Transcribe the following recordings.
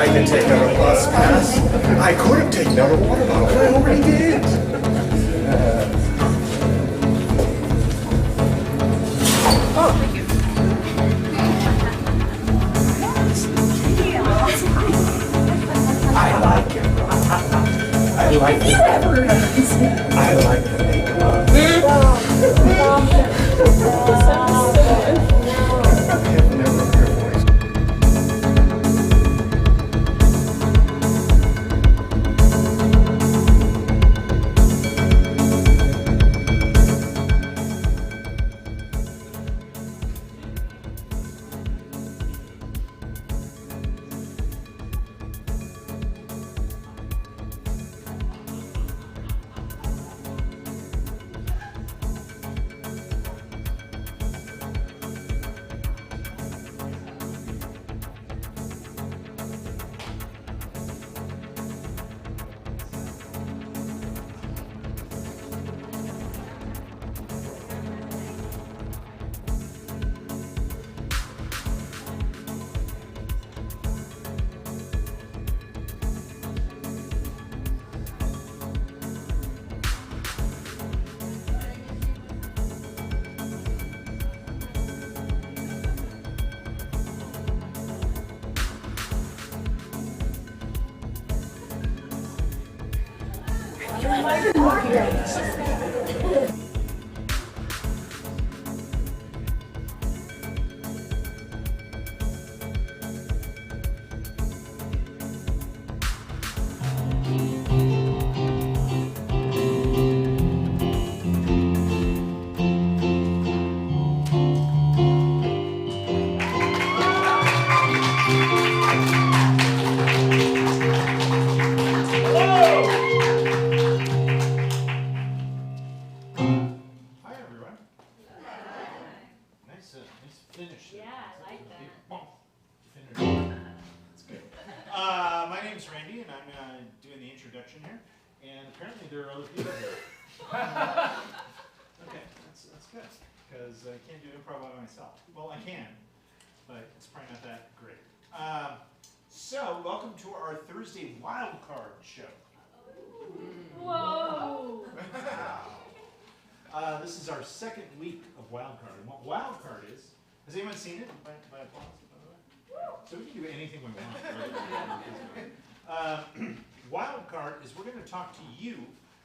I can take out a bus pass. I could have taken out a water bottle, but I already did. I like it. I like it. I like the makeup. I have never heard your voice. Yeah, I like that. That's good. My name's Randy, and I'm doing the introduction here. And apparently there are other people here. Okay, that's good, because I can't do improv by myself. Well, I can, but it's probably not that great. So, welcome to our Thursday wildcard show. Whoa! This is our second week of wildcard. And what wildcard is, has anyone seen it? By applause, by the way? So we can do anything we want. Wildcard is we're going to talk to you,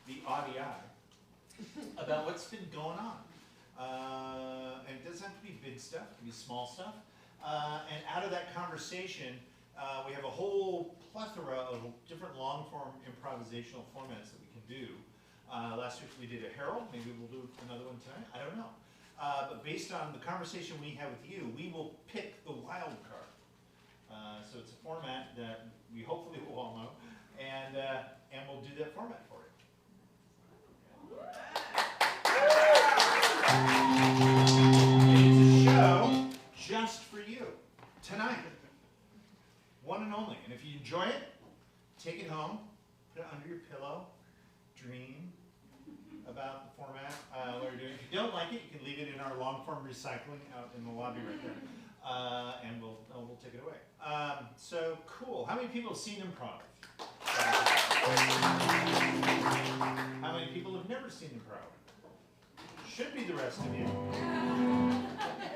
the audience, about what's been going on. And it doesn't have to be big stuff, it can be small stuff. And out of that conversation, we have a whole plethora of different long-form improvisational formats that we can do. Last week we did a Herald, maybe we'll do another one tonight, I don't know. But based on the conversation we have with you, we will pick the wild card. So it's a format that we hopefully will all know, and we'll do that format for you. It's a show just for you, tonight. One and only. And if you enjoy it, take it home, put it under your pillow, dream about the format what you're doing. If you don't like it, you can leave it in our long-form recycling out in the lobby right there. And we'll take it away. So cool. How many people have seen improv? How many people have never seen improv? Should be the rest of you.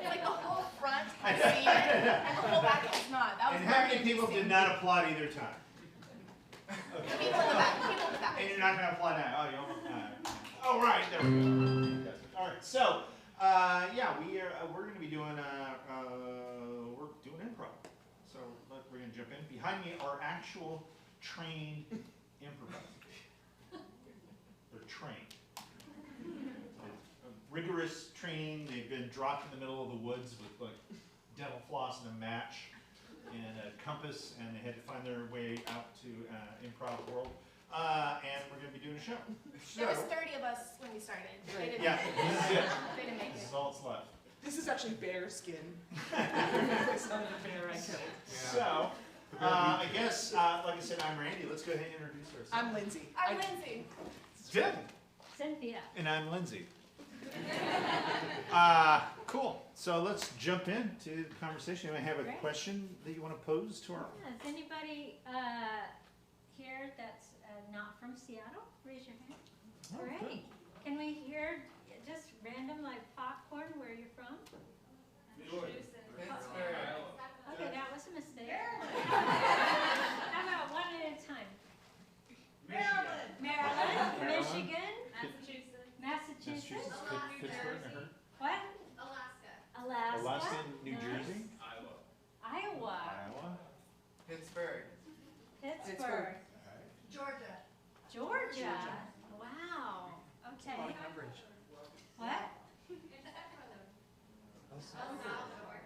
Like the whole front has seen it, and the whole back has not. That was And how many people did not applaud either time? Okay. The people in the back. People in the back. And you're not going to applaud now. Oh, you almost. Oh, right. There we go. All right. So, yeah, we're going to be doing we're doing improv. So we're going to jump in. Behind me are actual trained improvisers. They're trained. Rigorous training. They've been dropped in the middle of the woods with like dental floss and a match and a compass, and they had to find their way out to improv world. And we're going to be doing a show. There was 30 of us when we started. They didn't Yeah, make this is it. it. They didn't make This it. is all that's left. This is actually bear skin. It's not the bear I killed. So, I guess, like I said, I'm Randy. Let's go ahead and introduce ourselves. I'm Lindsay. I'm Lindsay. Good. Cynthia. And I'm Lindsay. Cool. So let's jump into the conversation. Do I have a Great. question that you want to pose to our... Yeah, is anybody here that's not from Seattle? Raise your hand. Oh, good. Great. Can we hear just random like popcorn where you're from? Okay, that was a mistake. How about one at a time? Maryland, Michigan, Massachusetts. Pittsburgh, I heard. What? Alaska. Alaska, New Nice. Jersey. Iowa. Pittsburgh. Pittsburgh. Georgia. Georgia. Wow. Okay. Coverage. What?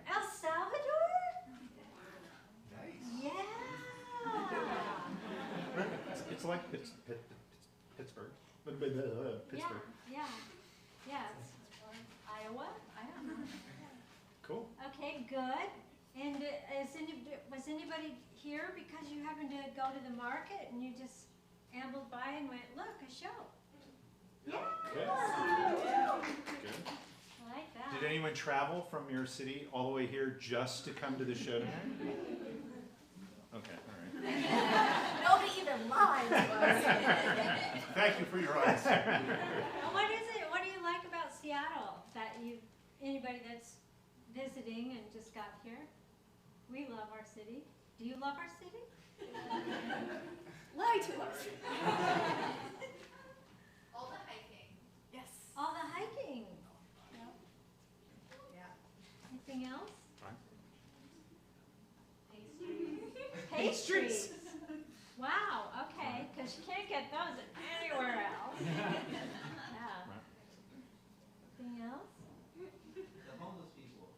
El Salvador? Nice. Yeah. It's like Pittsburgh. Pittsburgh. Yeah. Yeah. It's Iowa. Cool. Okay, good. And was anybody here because you happened to go to the market and you just ambled by and went, look, a show? Yeah. Good. Good. I like that. Did anyone travel from your city all the way here just to come to the show tonight? Okay, all right. Nobody even lied to us. Thank you for your honesty. Well, what is it? What do you like about Seattle that anybody that's visiting and just got here? We love our city. Do you love our city? Lie to us. All the hiking. Yes. All the hiking. Yeah. Anything else? Pastries. Pastries. Wow, okay, because you can't get those anywhere else. Yeah. Anything else? The homeless people.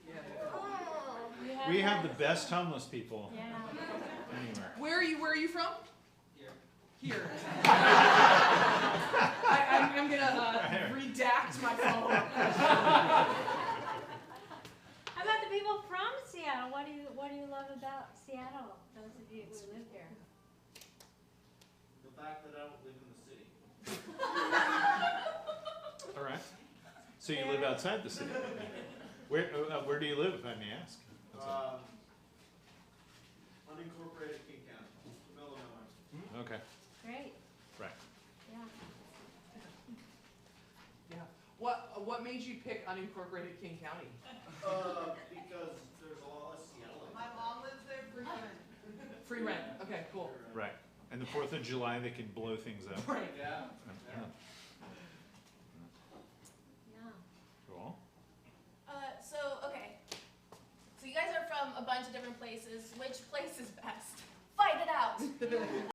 Yeah. Oh. We have the best homeless people Yeah. anywhere. Where are you from? Here. Here. I'm gonna redact my follow-up question. How about the people Seattle, those of you who live here? The fact that I don't live in the city. All right. So you live outside the city. Where do you live, if I may ask? Unincorporated King County, Illinois. Okay. Great, Right. yeah. Yeah. What made you pick unincorporated King County? Because there's a lot of Seattle. My mom lives there for fun. Free rent. Okay, cool. Right. And the 4th of July, they can blow things up. Right. Yeah. Yeah. Yeah. Cool. Okay. So you guys are from a bunch of different places. Which place is best? Fight it out. New Jersey.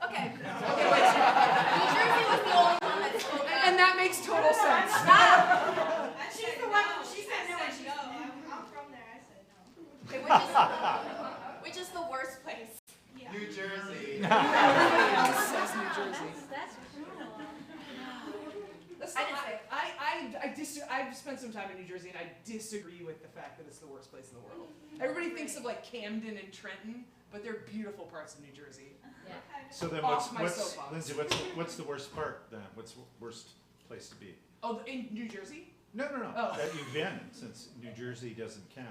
Okay. Okay, wait. New Jersey was the only one that spoke up. And that makes total sense. She's the one. She said no. I'm from there. I said no. Okay, which is the worst place? Yeah. New Jersey. Says New Jersey. That's cruel. I've spent some time in New Jersey, and I disagree with the fact that it's the worst place in the world. Everybody thinks of like Camden and Trenton, but they're beautiful parts of New Jersey. Yeah. So then Off my what's soapbox. Lindsay, what's the worst part then? What's the worst place to be? Oh, in New Jersey? No. Oh. That you've been, since New Jersey doesn't count.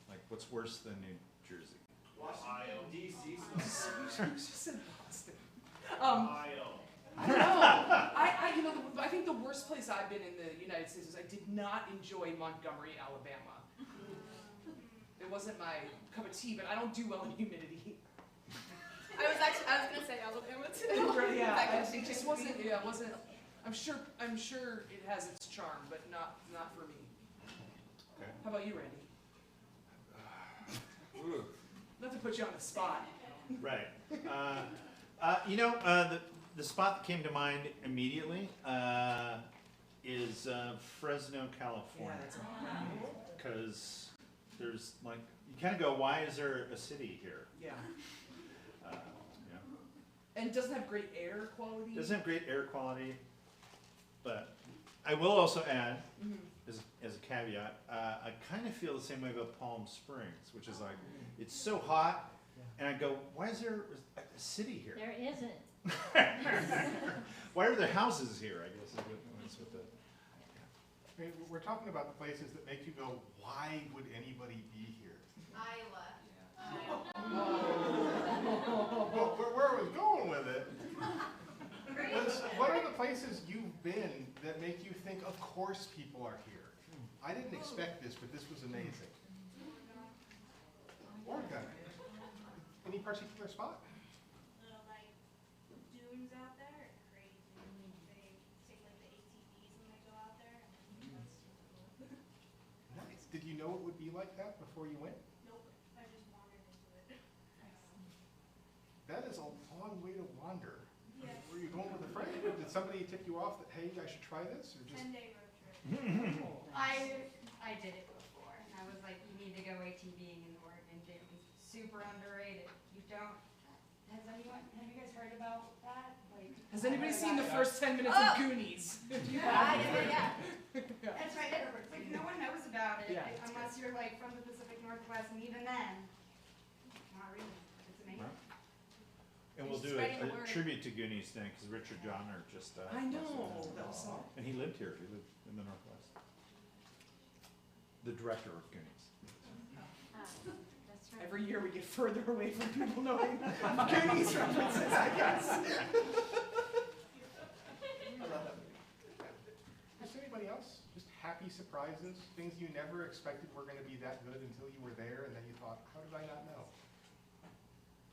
Like, what's worse than New Jersey? Washington, D.C. You just said Boston. Ohio. I don't know. I think the worst place I've been in the United States is I did not enjoy Montgomery, Alabama. It wasn't my cup of tea, but I don't do well in humidity. I was gonna say Alabama too. Yeah, it just wasn't. Yeah, it wasn't. I'm sure it has its charm, but not for me. Okay. How about you, Randy? Not to put you on the spot. Right. The spot that came to mind immediately is Fresno, California. Because there's like, you kind of go, why is there a city here? Yeah. Yeah. And it doesn't have great air quality. Doesn't have great air quality, but I will also add, Mhm. as a caveat, I kind of feel the same way about Palm Springs, which is like, it's so hot, and I go, why is there a city here? There isn't. Why are there houses here, I guess, is what the, I mean, we're talking about the places that make you go, why would anybody be here? Iowa. Well, where I was going with it was, what are the places you've been that make you think, of course people are here? I didn't expect this, but this was amazing. Oregon. Any particular spot? Like dunes out there are crazy. They take like the ATVs when they go out there. And that's super cool. Nice. Did you know it would be like that before you went? Nope. I just wandered into it. That is a long way to wander. Yes. Were you going with a friend? Did somebody tip you off that, hey, I should try this? Or just 10-day road trip. I did it before. I was like, you need to go ATVing in Oregon, dude. It's super underrated. You don't. Have you guys heard about that? Like, Has anybody seen the first 10 minutes Oh. of Goonies? Yeah. That's right. It's like no one knows about it Yeah. unless you're like from the Pacific Northwest, and even then, not really. It's amazing. and we'll do Spreading a the word. tribute to Goonies then, because Richard Donner just, I know. That was so. and he lived here, he lived in the Northwest. The director of Goonies. That's right. Every year we get further away from people knowing Goonies references, I guess. I love that movie. Just anybody else? Just happy surprises? Things you never expected were going to be that good until you were there, and then you thought, how did I not know?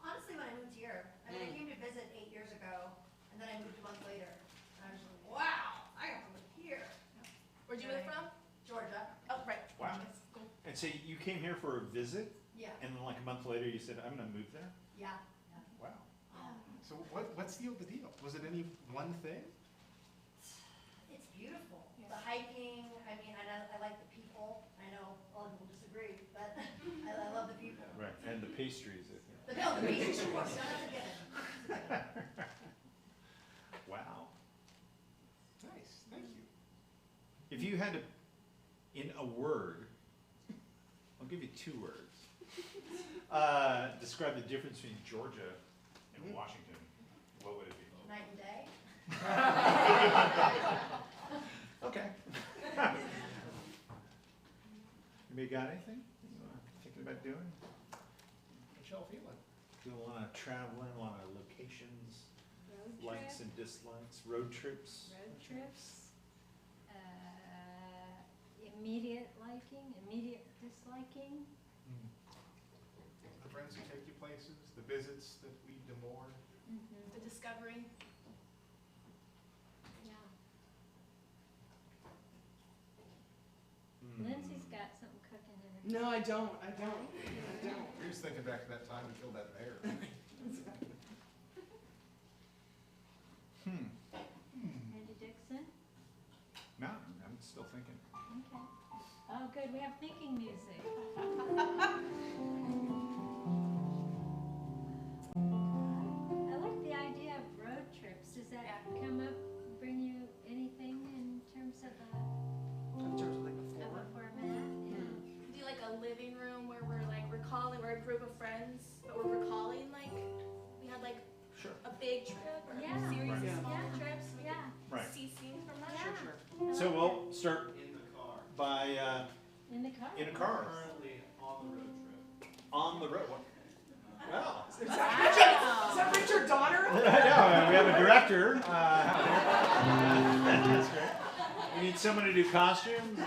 Honestly, when I moved here, I mean, I came to visit 8 years ago, and then I moved a month later. And I was like, wow, I got to live here. Where'd you live from? Georgia. Oh, right. Wow. Cool. And so you came here for a visit, Yeah. and then like a month later you said, I'm gonna move there? Yeah. Wow. So what's the deal? Was it any one thing? It's beautiful. The hiking, I mean, I like the people. I know a lot of people disagree, but I love the people. Right, and the pastries. The beaches, of course, that's a given. Wow. Nice, thank you. If you had to, in a word, I'll give you 2 words. Describe the difference between Georgia and Washington. What would it be? Night and day. Okay. Anybody got anything? Thinking about doing? What y'all feeling? Do a lot of traveling, a lot of locations, Road likes trip, and dislikes, road trips. road trips, immediate liking, immediate disliking. The friends who take you places, the visits that lead to more. The discovery. Yeah. Hmm. Lindsay's got something cooking in her. No, I don't. I don't. You're just thinking back to that time we killed that bear. Andy Dixon? No, I'm still thinking. Okay. Oh, good, we have thinking music. I like the idea of road trips. Does that Yeah. come up, bring you anything in terms of In terms of like a a forward. format? Yeah. Do like a living room where we're like recalling, we're a group of friends, but we're recalling like we had like Sure. a big trip or Yeah. a series Right. of small Yeah. trips. We Yeah. could Right. see scenes from that. Yeah. Sure. I like So we'll start In the car. by In the car. in a car. Currently on the road trip. On the road. Well, Is that Richard Donner? yeah, we have a director. That's great. We need someone to do costumes.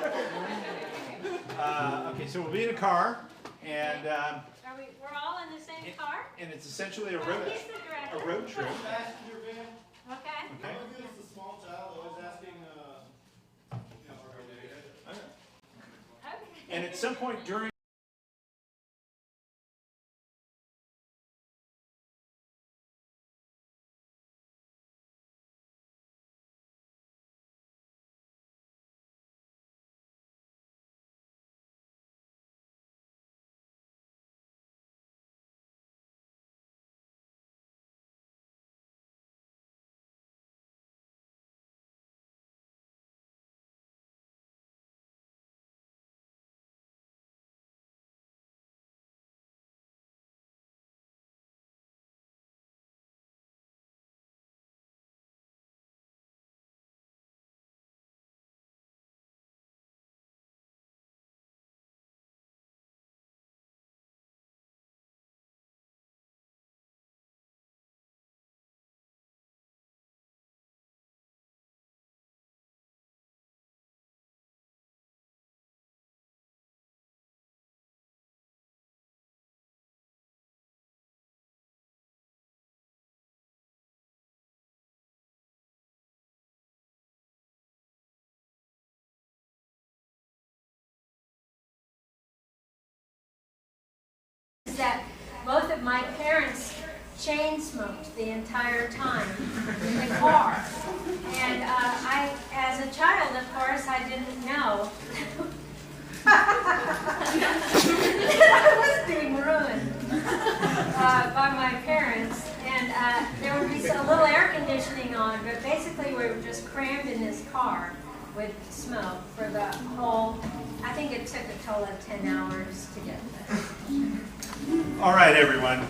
Okay, so we'll be in a car, and We're all in the same car? it's essentially a Oh, road he's the director. trip. Passenger van. Okay. Okay. Look at the small child always asking, are we dating? Okay. And at some point during Is that both of my parents chain smoked the entire time in the car. And I, as a child, of course, I didn't know that I was being ruined by my parents. And there would be a little air conditioning on, but basically we were just crammed in this car with smoke for the whole, I think it took a total of 10 hours to get there. All right, everyone.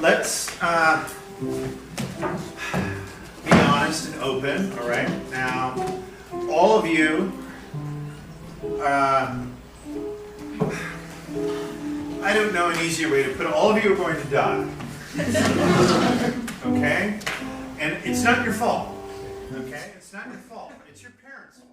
Let's be honest and open. All right. Now, all of you. I don't know an easier way to put it. All of you are going to die. Okay? And it's not your fault. Okay? It's not your fault. It's your parents' fault.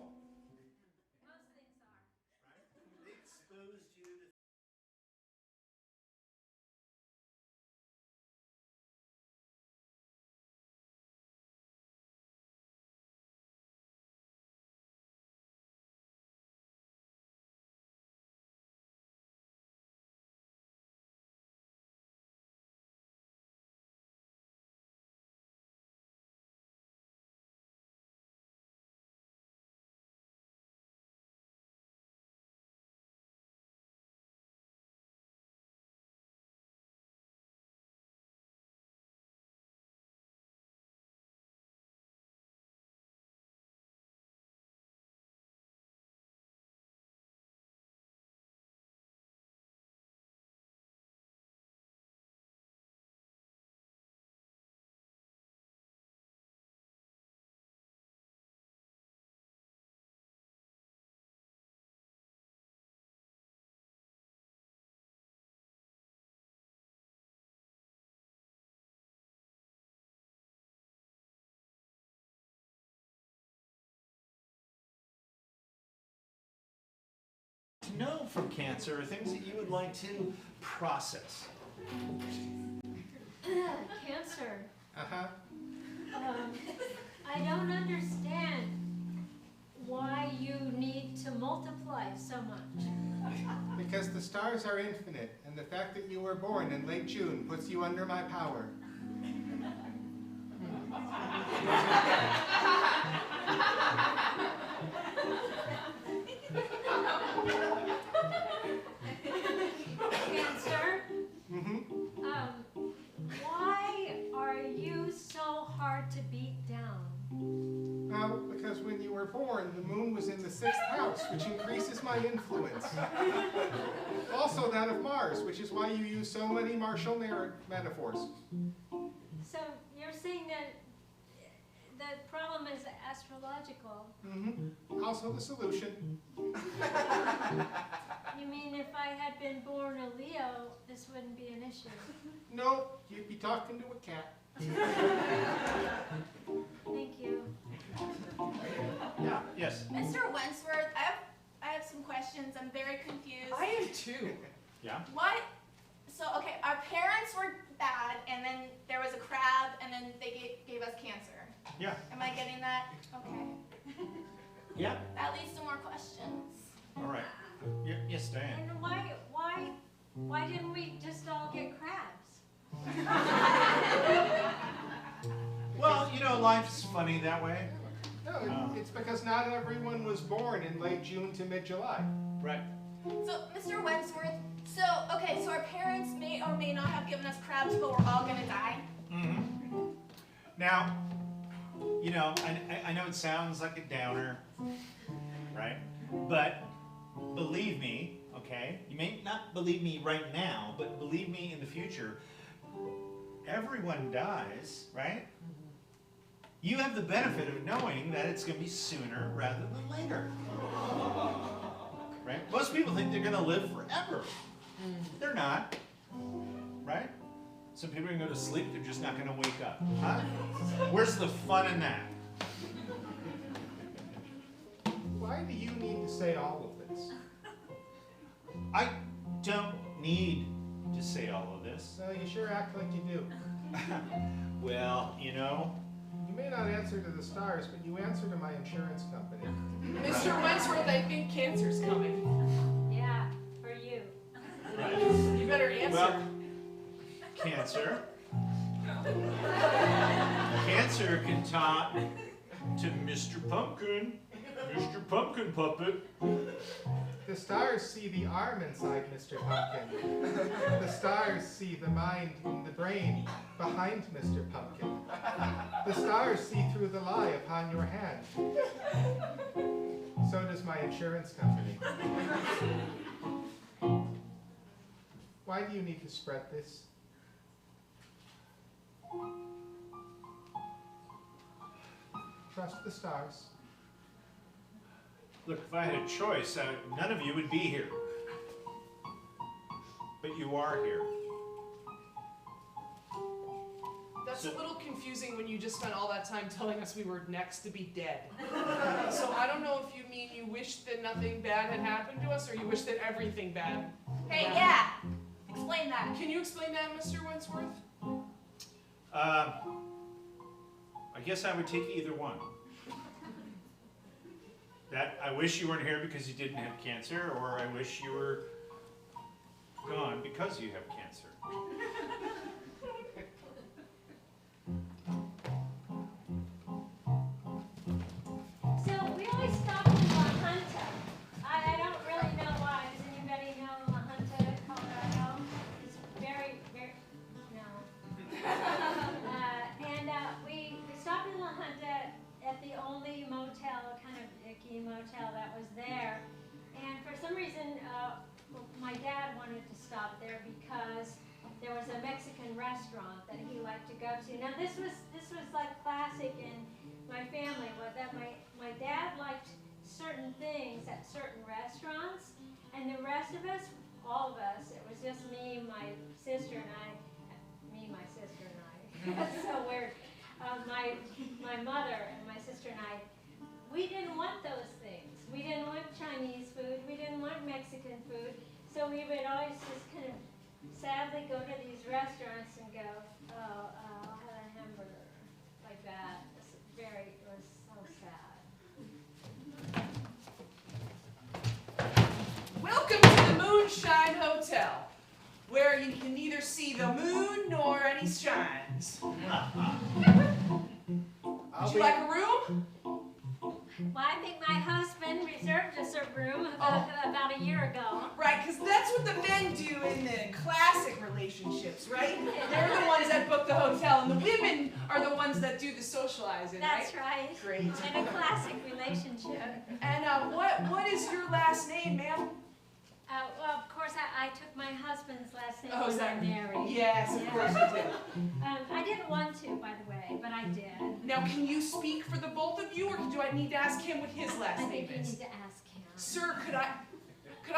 know from cancer, or things that you would like to process? Cancer. Uh-huh. I don't understand why you need to multiply so much. Because the stars are infinite, and the fact that you were born in late June puts you under my power. Cancer, Mm-hmm. why are you so hard to beat down? Well, because when you were born, the moon was in the 6th house, which increases my influence. Also that of Mars, which is why you use so many martial metaphors. So you're saying that the problem is astrological. Mm-hmm. Also the solution. You mean if I had been born a Leo, this wouldn't be an issue? No, you'd be talking to a cat. Thank you. Yeah, yes. Mr. Wentworth, I have some questions. I'm very confused. I am too. Yeah? What? So, okay, our parents were bad, and then there was a crab, and then they gave us cancer. Yeah. Am I getting that? Okay. Yeah. That leads to more questions. All right. Yes, Diane. And why didn't we just all get crabs? Well, you know, life's funny that way. No, it's because not everyone was born in late June to mid-July. Right. So, Mr. Wentworth, so our parents may or may not have given us crabs, but we're all gonna die? Mm-hmm. Now, you know, I know it sounds like a downer, right? But believe me, okay? You may not believe me right now, but believe me in the future. Everyone dies, right? You have the benefit of knowing that it's going to be sooner rather than later. Right? Most people think they're going to live forever. They're not. Right? Some people are going to go to sleep, they're just not going to wake up. Huh? Where's the fun in that? Why do you need to say all of this? I don't need to say all of this. So you sure act like you do. Well, you know. You may not answer to the stars, but you answer to my insurance company. Mr. Wentworth, I think cancer's coming. Yeah, for you. Right. You better answer. Well, cancer. Cancer can talk to Mr. Pumpkin. Mr. Pumpkin Puppet. The stars see the arm inside Mr. Pumpkin. The stars see the mind and the brain behind Mr. Pumpkin. The stars see through the lie upon your hand. So does my insurance company. Why do you need to spread this? Trust the stars. Look, if I had a choice, none of you would be here. But you are here. That's a little confusing when you just spent all that time telling us we were next to be dead. So I don't know if you mean you wish that nothing bad had happened to us, or you wish that everything bad. Hey, happened. yeah. Explain that. Can you explain that, Mr. Wentworth? I guess I would take either one. That I wish you weren't here because you didn't have cancer, or I wish you were gone because you have cancer. So we always stop in La Junta. I don't really know why. Does anybody know La Junta, Colorado? It's very, very, no. We stopped in La Junta at the only motel, kind of icky motel that was there. And for some reason, my dad wanted to stop there because there was a Mexican restaurant that he liked to go to. Now this was like classic in my family, was that my dad liked certain things at certain restaurants, and the rest of us, all of us, it was just me, my sister and I. That's so weird. My mother and my sister and I, we didn't want those things. We didn't want Chinese food. We didn't want Mexican food. So we would always just kind of sadly go to these restaurants and go, oh, I'll have a hamburger, like that. It was so sad. Welcome to the Moonshine Hotel, where you can neither see the moon nor any shines. Would you like a room? Well, I think my husband reserved us a room about a year ago. Right, because that's what the men do in the classic relationships, right? They're the ones that book the hotel, and the women are the ones that do the socializing, right? That's right. Great. In a classic relationship. And what is your last name, ma'am? Well, of course, I took my husband's last name Oh, is when I that married. Yes, of course you did. I didn't want to, by the way, but I did. Now, can you speak for the both of you, or do I need to ask him what his last I name think you is? need to ask him. Sir, could I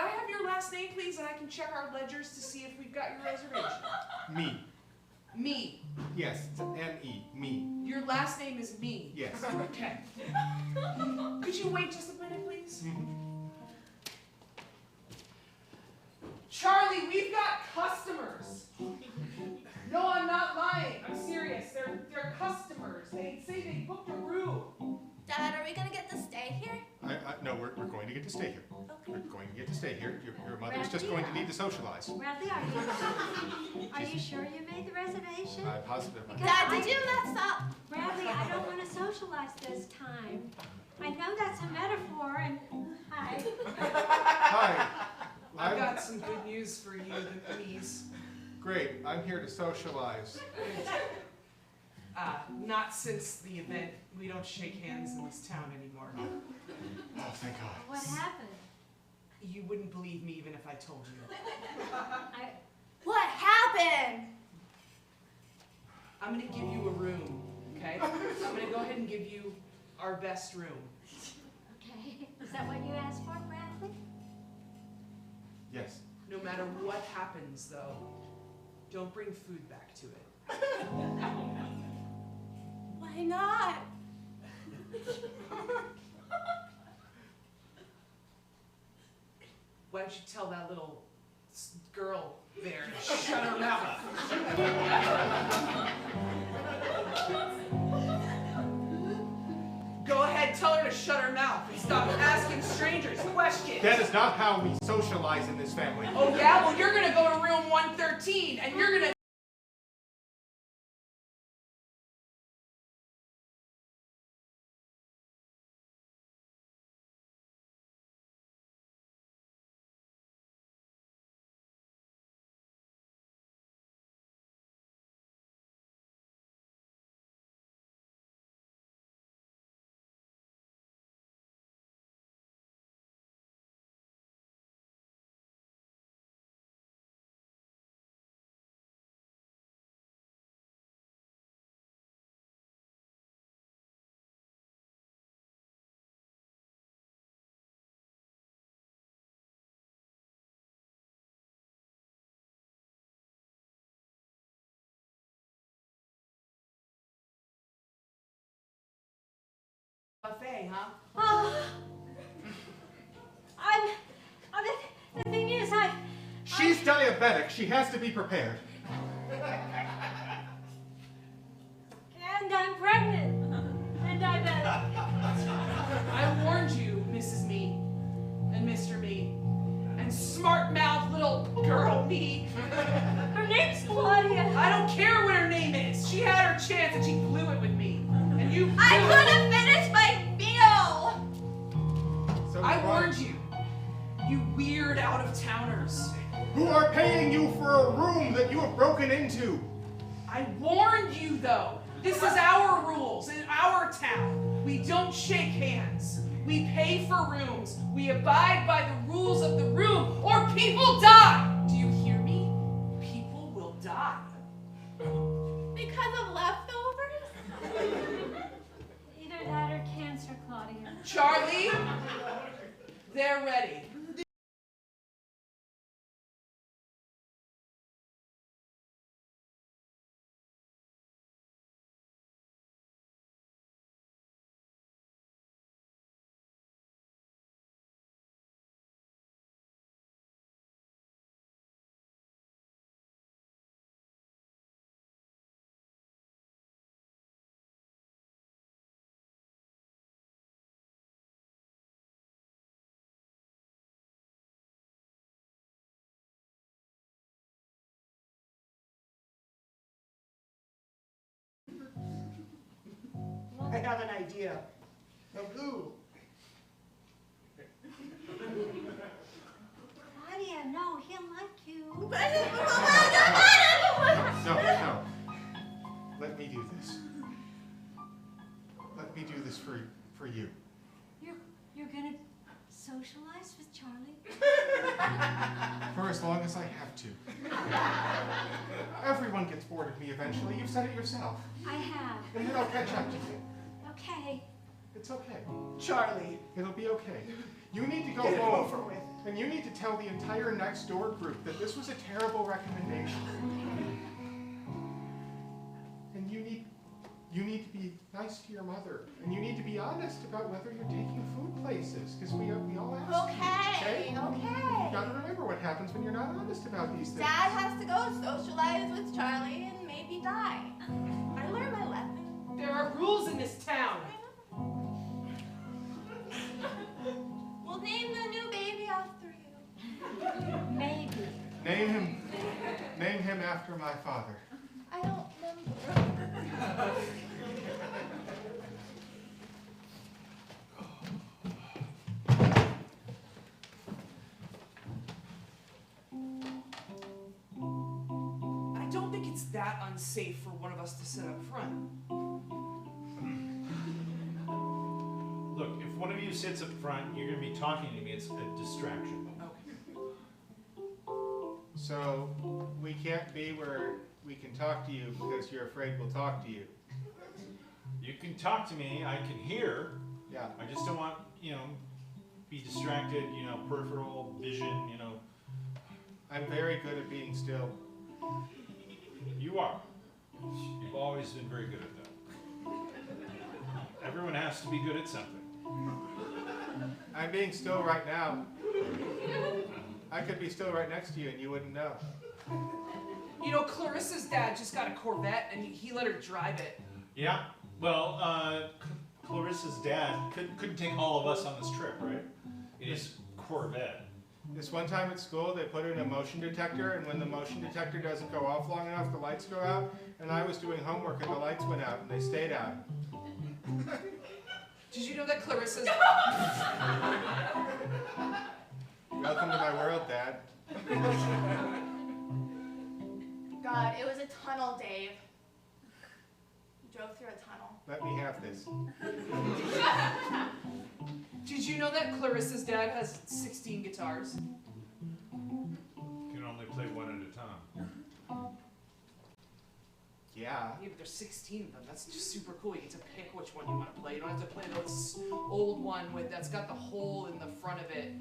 have your last name, please, and I can check our ledgers to see if we've got your reservation? Me. Me. Yes, it's M-E. Me. Your last name is Me. Yes. Okay. Could you wait just a minute, please? Charlie, we've got customers. No, I'm not lying. I'm serious. They're customers. They say they booked a room. Dad, are we gonna get to stay here? No, we're going to get to stay here. Okay. We're going to get to stay here. Your mother's just going to need to socialize. Bradley, are you sure you made the reservation? I'm positive. Dad, did you mess up? Bradley, I don't want to socialize this time. I know that's a metaphor, and hi. Hi. I've got some good news for you, the Me's. Great. I'm here to socialize. Not since the event. We don't shake hands in this town anymore. Oh, thank God. What happened? You wouldn't believe me even if I told you. What happened? I'm gonna give you a room, okay? I'm gonna go ahead and give you our best room. Okay. Is that what you asked for, Bradley? Yes. No matter what happens, though, don't bring food back to it. Why not? Why don't you tell that little girl there to shut her mouth? Go ahead, tell her to shut her mouth and stop asking strangers questions. That is not how we socialize in this family. Oh yeah? Well, you're gonna go to room 113 and you're gonna buffet, huh? Oh, the thing is, She's diabetic. She has to be prepared. and I'm pregnant and diabetic. I warned you, Mrs. Me and Mr. Me and smart-mouthed little girl Me. Her name's Claudia. I don't care what her name is. She had her chance and she blew it with me. And you blew I it. couldn't finish my meal! So I warned you. You weird out-of-towners. Who are paying you for a room that you have broken into? I warned you, though. This is our rules in our town. We don't shake hands. We pay for rooms. We abide by the rules of the room, or people die. Do you hear me? People will die. Because of leftovers? Either that or cancer, Claudia. Charlie, they're ready. I have an idea. Of who? Claudia, no, he'll like you. No, no. Let me do this. Let me do this for you. You're gonna socialize with Charlie? For as long as I have to. Everyone gets bored of me eventually. You've said it yourself. I have. And then I'll catch up to you. Okay. It's okay. Charlie, It'll be okay. You need to go get it home. over with. And you need to tell the entire next door group that this was a terrible recommendation. And you need to be nice to your mother. And you need to be honest about whether you're taking food places. Because we all ask Okay, you, okay. You gotta remember what happens when you're not honest about these things. Dad has to go socialize with Charlie and maybe die. I learned my lesson. There are rules in this town. We'll name the new baby after you. Maybe. Name him after my father. I don't remember. I don't think it's that unsafe for one of us to sit up front. Look, if one of you sits up front, you're gonna be talking to me. It's a distraction. So we can't be where we can talk to you because you're afraid we'll talk to you. You can talk to me. I can hear. Yeah. I just don't want, be distracted, peripheral vision, I'm very good at being still. You are. You've always been very good at that. Everyone has to be good at something. I'm being still right now. I could be still right next to you and you wouldn't know. Clarissa's dad just got a Corvette and he let her drive it. Yeah. Well, Clarissa's dad couldn't take all of us on this trip, right? In his Corvette. This one time at school, they put in a motion detector, and when the motion detector doesn't go off long enough, the lights go out. And I was doing homework, and the lights went out, and they stayed out. Did you know that Clarissa's... Welcome to my world, Dad. God, it was a tunnel, Dave. You drove through a tunnel. Let me have this. Did you know that Clarissa's dad has 16 guitars? Can only play one at a time. Yeah. Yeah, but there's 16 of them. That's just super cool. You get to pick which one you want to play. You don't have to play this old one that's got the hole in the front of it.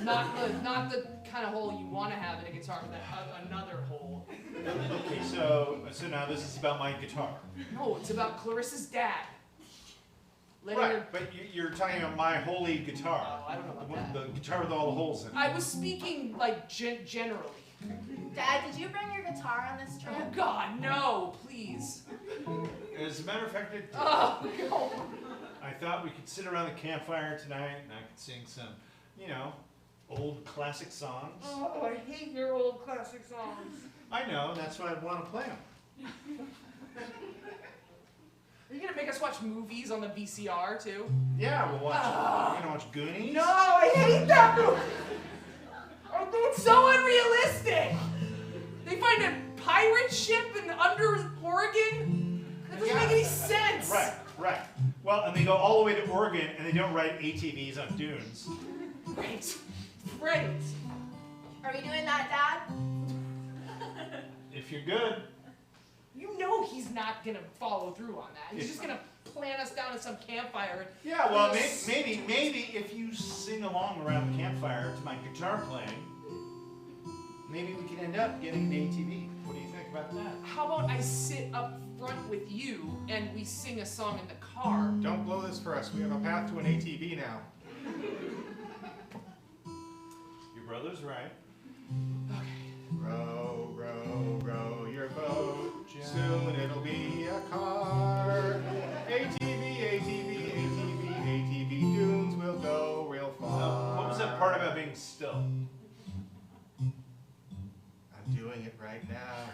Not the kind of hole you want to have in a guitar, but another hole. Okay, so now this is about my guitar. No, it's about Clarissa's dad. Right, but you're talking about my holy guitar. Oh, I don't know about that. The guitar with all the holes in it. I was speaking generally. Dad, did you bring your guitar on this trip? Oh God, no, please. As a matter of fact, Oh God. I thought we could sit around the campfire tonight and I could sing some, old classic songs. Oh, I hate your old classic songs. I know, that's why I want to play them. Are you gonna make us watch movies on the VCR too? Yeah, we're gonna watch Goonies. No, I hate that movie. It's so unrealistic. They find a pirate ship under Oregon. That doesn't make any sense. Right. Well, and they go all the way to Oregon and they don't ride ATVs on dunes. Right. Are we doing that, Dad? If you're good. You know he's not gonna follow through on that. He's just gonna plant us down at some campfire. Yeah, well, maybe if you sing along around the campfire to my guitar playing, maybe we could end up getting an ATV. What do you think about that? How about I sit up front with you and we sing a song in the car? Don't blow this for us. We have a path to an ATV now. Your brother's right. Okay. Row, row, row your boat. Soon it'll be a car. ATV, dunes will go real far. What was that part about being still? I'm doing it right now.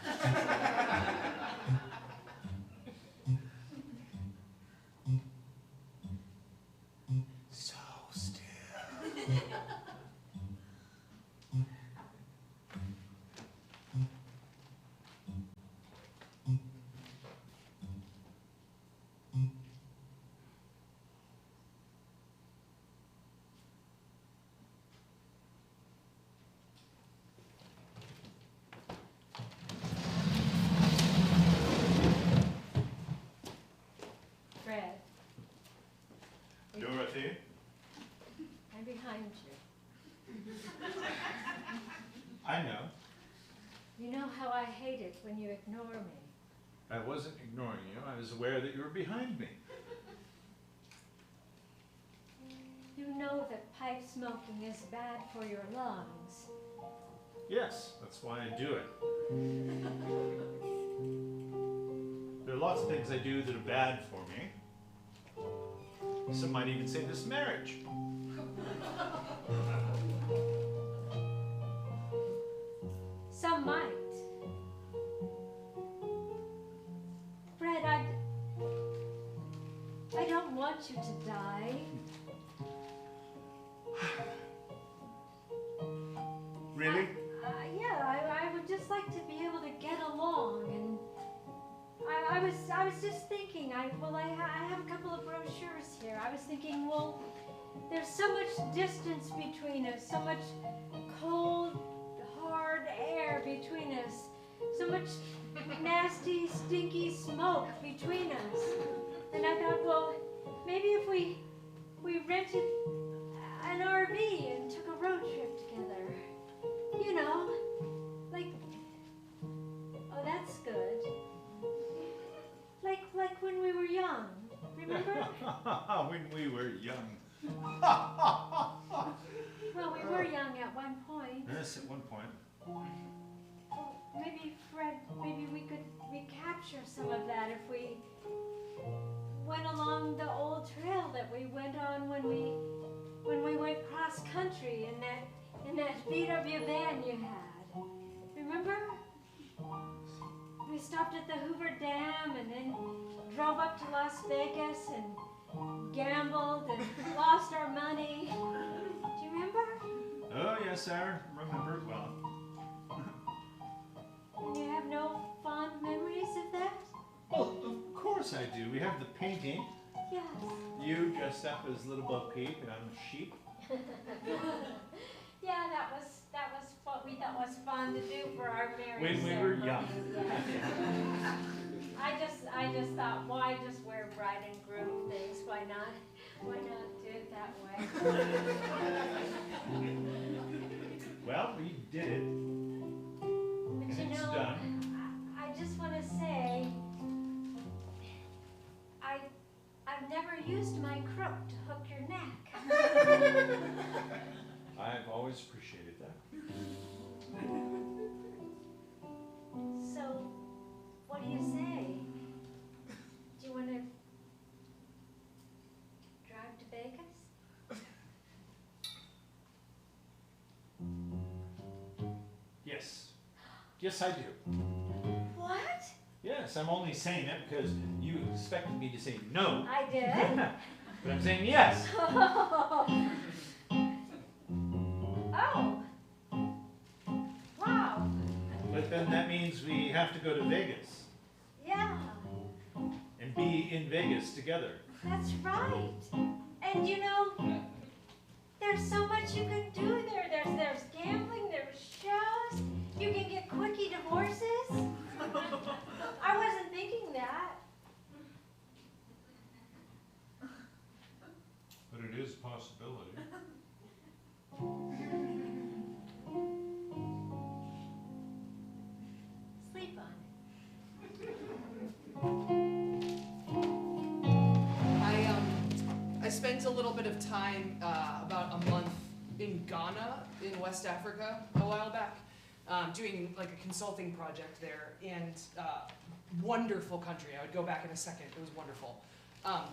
Dorothy. I'm behind you. I know. You know how I hate it when you ignore me. I wasn't ignoring you. I was aware that you were behind me. You know that pipe smoking is bad for your lungs. Yes, that's why I do it. There are lots of things I do that are bad for me. Some might even say this marriage. Some might. Fred, I don't want you to die. Really? Yeah, I would just like to be able to get along, and I was just thinking, I have a couple of brochures here. I was thinking, well, there's so much distance between us, so much cold, hard air between us, so much nasty, stinky smoke between us. And I thought, well, maybe if we rented an RV and took a road trip together. You know, like, oh, that's good. Like when we were young, remember? When we were young. Well, we were young at one point. Yes, at one point. Well, maybe, Fred, maybe we could recapture some of that if we went along the old trail that we went on when we went cross country in that VW van you had. Remember? We stopped at the Hoover Dam and then drove up to Las Vegas and gambled and lost our money. Do you remember? Oh, yes, I remember it well. And you have no fond memories of that? Oh, of course I do. We have the painting. Yes. You dressed up as Little Bo Peep and I'm a sheep. Yeah, that was what we thought was fun to do for our marriage When we were ceremony. young. Yeah. I just thought, why just wear bride and groom things? Why not do it that way? Well, we did it. But And you it's know, done. I just want to say, I've never used my crook to hook your neck. I've always appreciated that. So, what do you say? Do you want to drive to Vegas? Yes. Yes, I do. What? Yes, I'm only saying that because you expected me to say no. I did? But I'm saying yes. Oh. Wow. But then that means we have to go to Vegas Yeah, and be in Vegas together. that's right. And you know, there's so much you can do there. There's gambling, there's shows. You can get quickie divorces. I wasn't thinking that. But it is a possibility. Sleep on I spent a little bit of time, about a month in Ghana, in West Africa, a while back, doing like a consulting project there, and wonderful country. I would go back in a second. It was wonderful.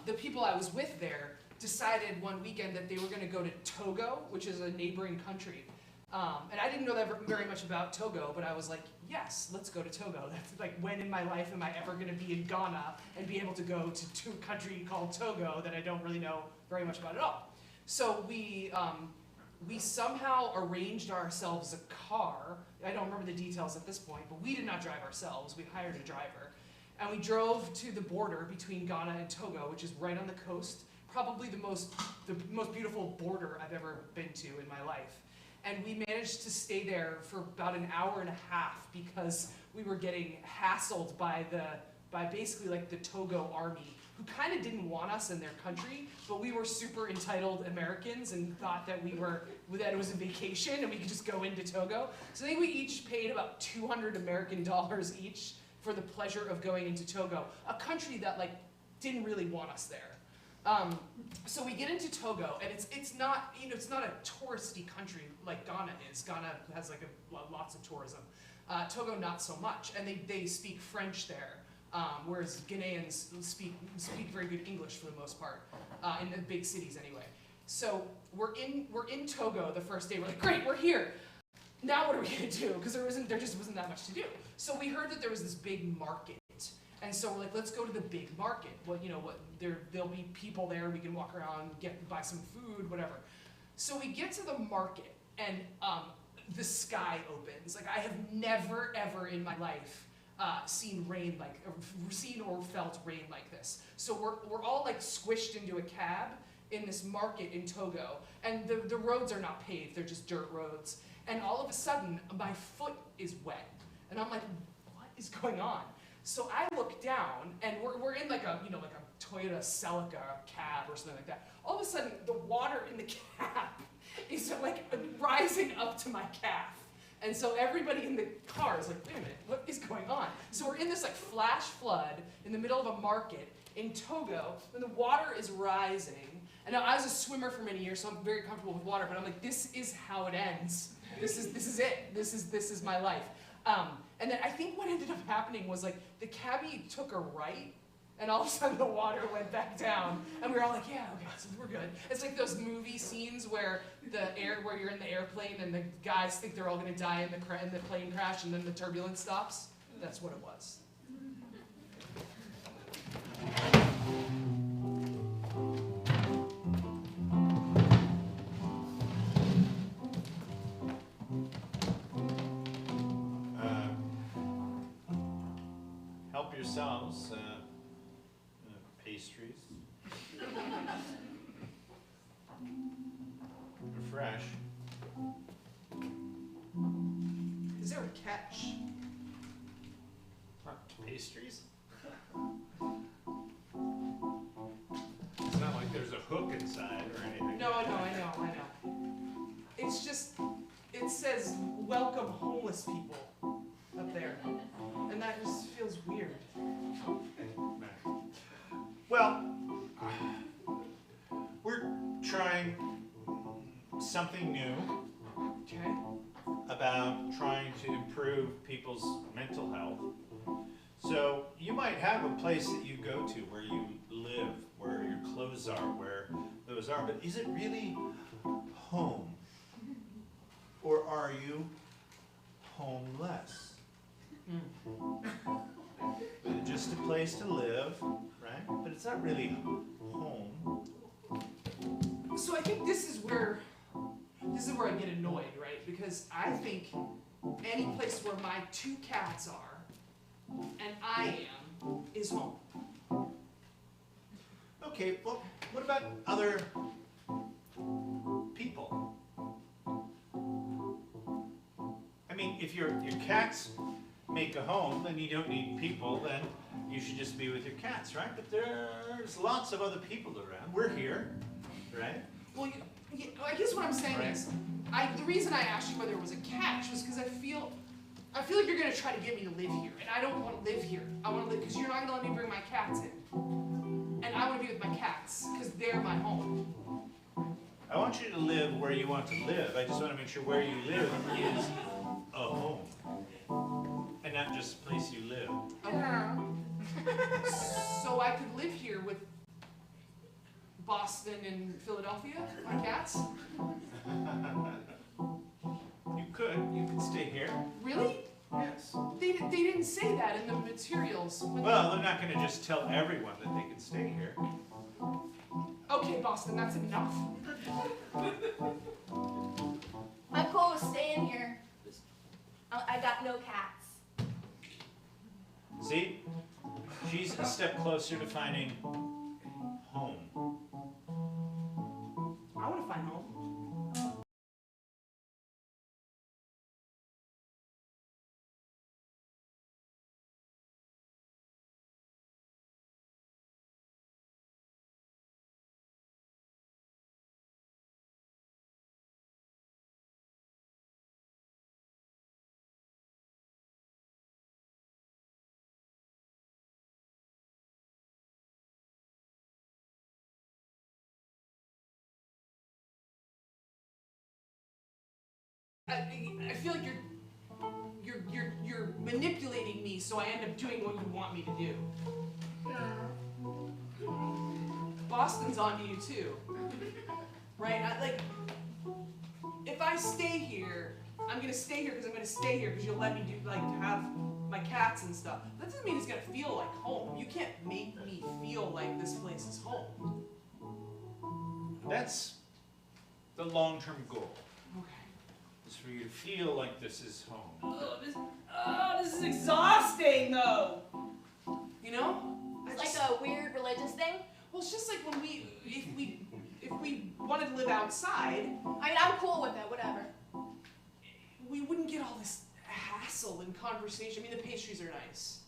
The people I was with there decided one weekend that they were going to go to Togo, which is a neighboring country. And I didn't know that very much about Togo, but I was like, yes, let's go to Togo. That's like, when in my life am I ever going to be in Ghana and be able to go to a country called Togo that I don't really know very much about at all? So we somehow arranged ourselves a car. I don't remember the details at this point, but we did not drive ourselves. We hired a driver. And we drove to the border between Ghana and Togo, which is right on the coast, probably the most beautiful border I've ever been to in my life. And we managed to stay there for about an hour and a half because we were getting hassled by basically like the Togo army who kind of didn't want us in their country, but we were super entitled Americans and thought that that it was a vacation and we could just go into Togo. So I think we each paid about $200 American each for the pleasure of going into Togo, a country that like didn't really want us there. So we get into Togo, and it's not a touristy country like Ghana is. Ghana has like lots of tourism. Togo not so much, and they speak French there, whereas Ghanaians speak very good English for the most part in the big cities anyway. So we're in Togo the first day. We're like, great, we're here. Now what are we gonna do? Because there just wasn't that much to do. So we heard that there was this big market. And so we're like, let's go to the big market. There'll be people there. We can walk around, buy some food, whatever. So we get to the market, and the sky opens. Like I have never ever in my life seen or felt rain like this. So we're all like squished into a cab in this market in Togo, and the roads are not paved; they're just dirt roads. And all of a sudden, my foot is wet, and I'm like, what is going on? So I look down, and we're in like a Toyota Celica cab or something like that. All of a sudden, the water in the cab is like rising up to my calf. And so everybody in the car is like, wait a minute, what is going on? So we're in this like flash flood in the middle of a market in Togo, and the water is rising. And now I was a swimmer for many years, so I'm very comfortable with water, but I'm like, this is how it ends. This is it. This is my life. And then I think what ended up happening was like the cabbie took a right, and all of a sudden the water went back down, and we were all like, yeah, okay, so we're good. It's like those movie scenes where where you're in the airplane and the guys think they're all gonna die in the plane crash, and then the turbulence stops. That's what it was. Help yourselves. Pastries. Fresh. Is there a catch? Pastries? It's not like there's a hook inside or anything. No, I know. It's just, it says, welcome homeless people up there. And that just feels weird. Well, we're trying something new Okay. about trying to improve people's mental health. So you might have a place that you go to where you live, where your clothes are, where those are, but is it really home? Or are you homeless? Just a place to live, right? But it's not really home. So I think this is where I get annoyed, right? Because I think any place where my two cats are and I am is home. Okay, well, what about other people? I mean, if your cats make a home, then you don't need people, then you should just be with your cats, right? But there's lots of other people around. We're here, right? Well, I guess what I'm saying is, the reason I asked you whether it was a catch was because I feel like you're gonna try to get me to live here, and I don't want to live here. I want to live because you're not gonna let me bring my cats in, and I want to be with my cats because they're my home. I want you to live where you want to live. I just want to make sure where you live is a home, and not just a place you live. Okay. So I could live here with Boston and Philadelphia, my cats? You could stay here. Really? Yes. They didn't say that in the materials. Well, they're not going to just tell everyone that they can stay here. Okay, Boston, that's enough. I'm cool with staying here. I got no cats. See? She's a step closer to finding home. I want to find home. I feel like you're manipulating me, so I end up doing what you want me to do. Boston's on to you too, right? If I stay here, I'm gonna stay here because I'm gonna stay here because you'll let me do have my cats and stuff. That doesn't mean it's gonna feel like home. You can't make me feel like this place is home. That's the long-term goal. Okay. Is for you to feel like this is home. This is exhausting though. You know? It's like a weird religious thing. Well, it's just like when if we wanted to live outside, I mean, I'm cool with it, whatever. we wouldn't get all this hassle and conversation. I mean, the pastries are nice,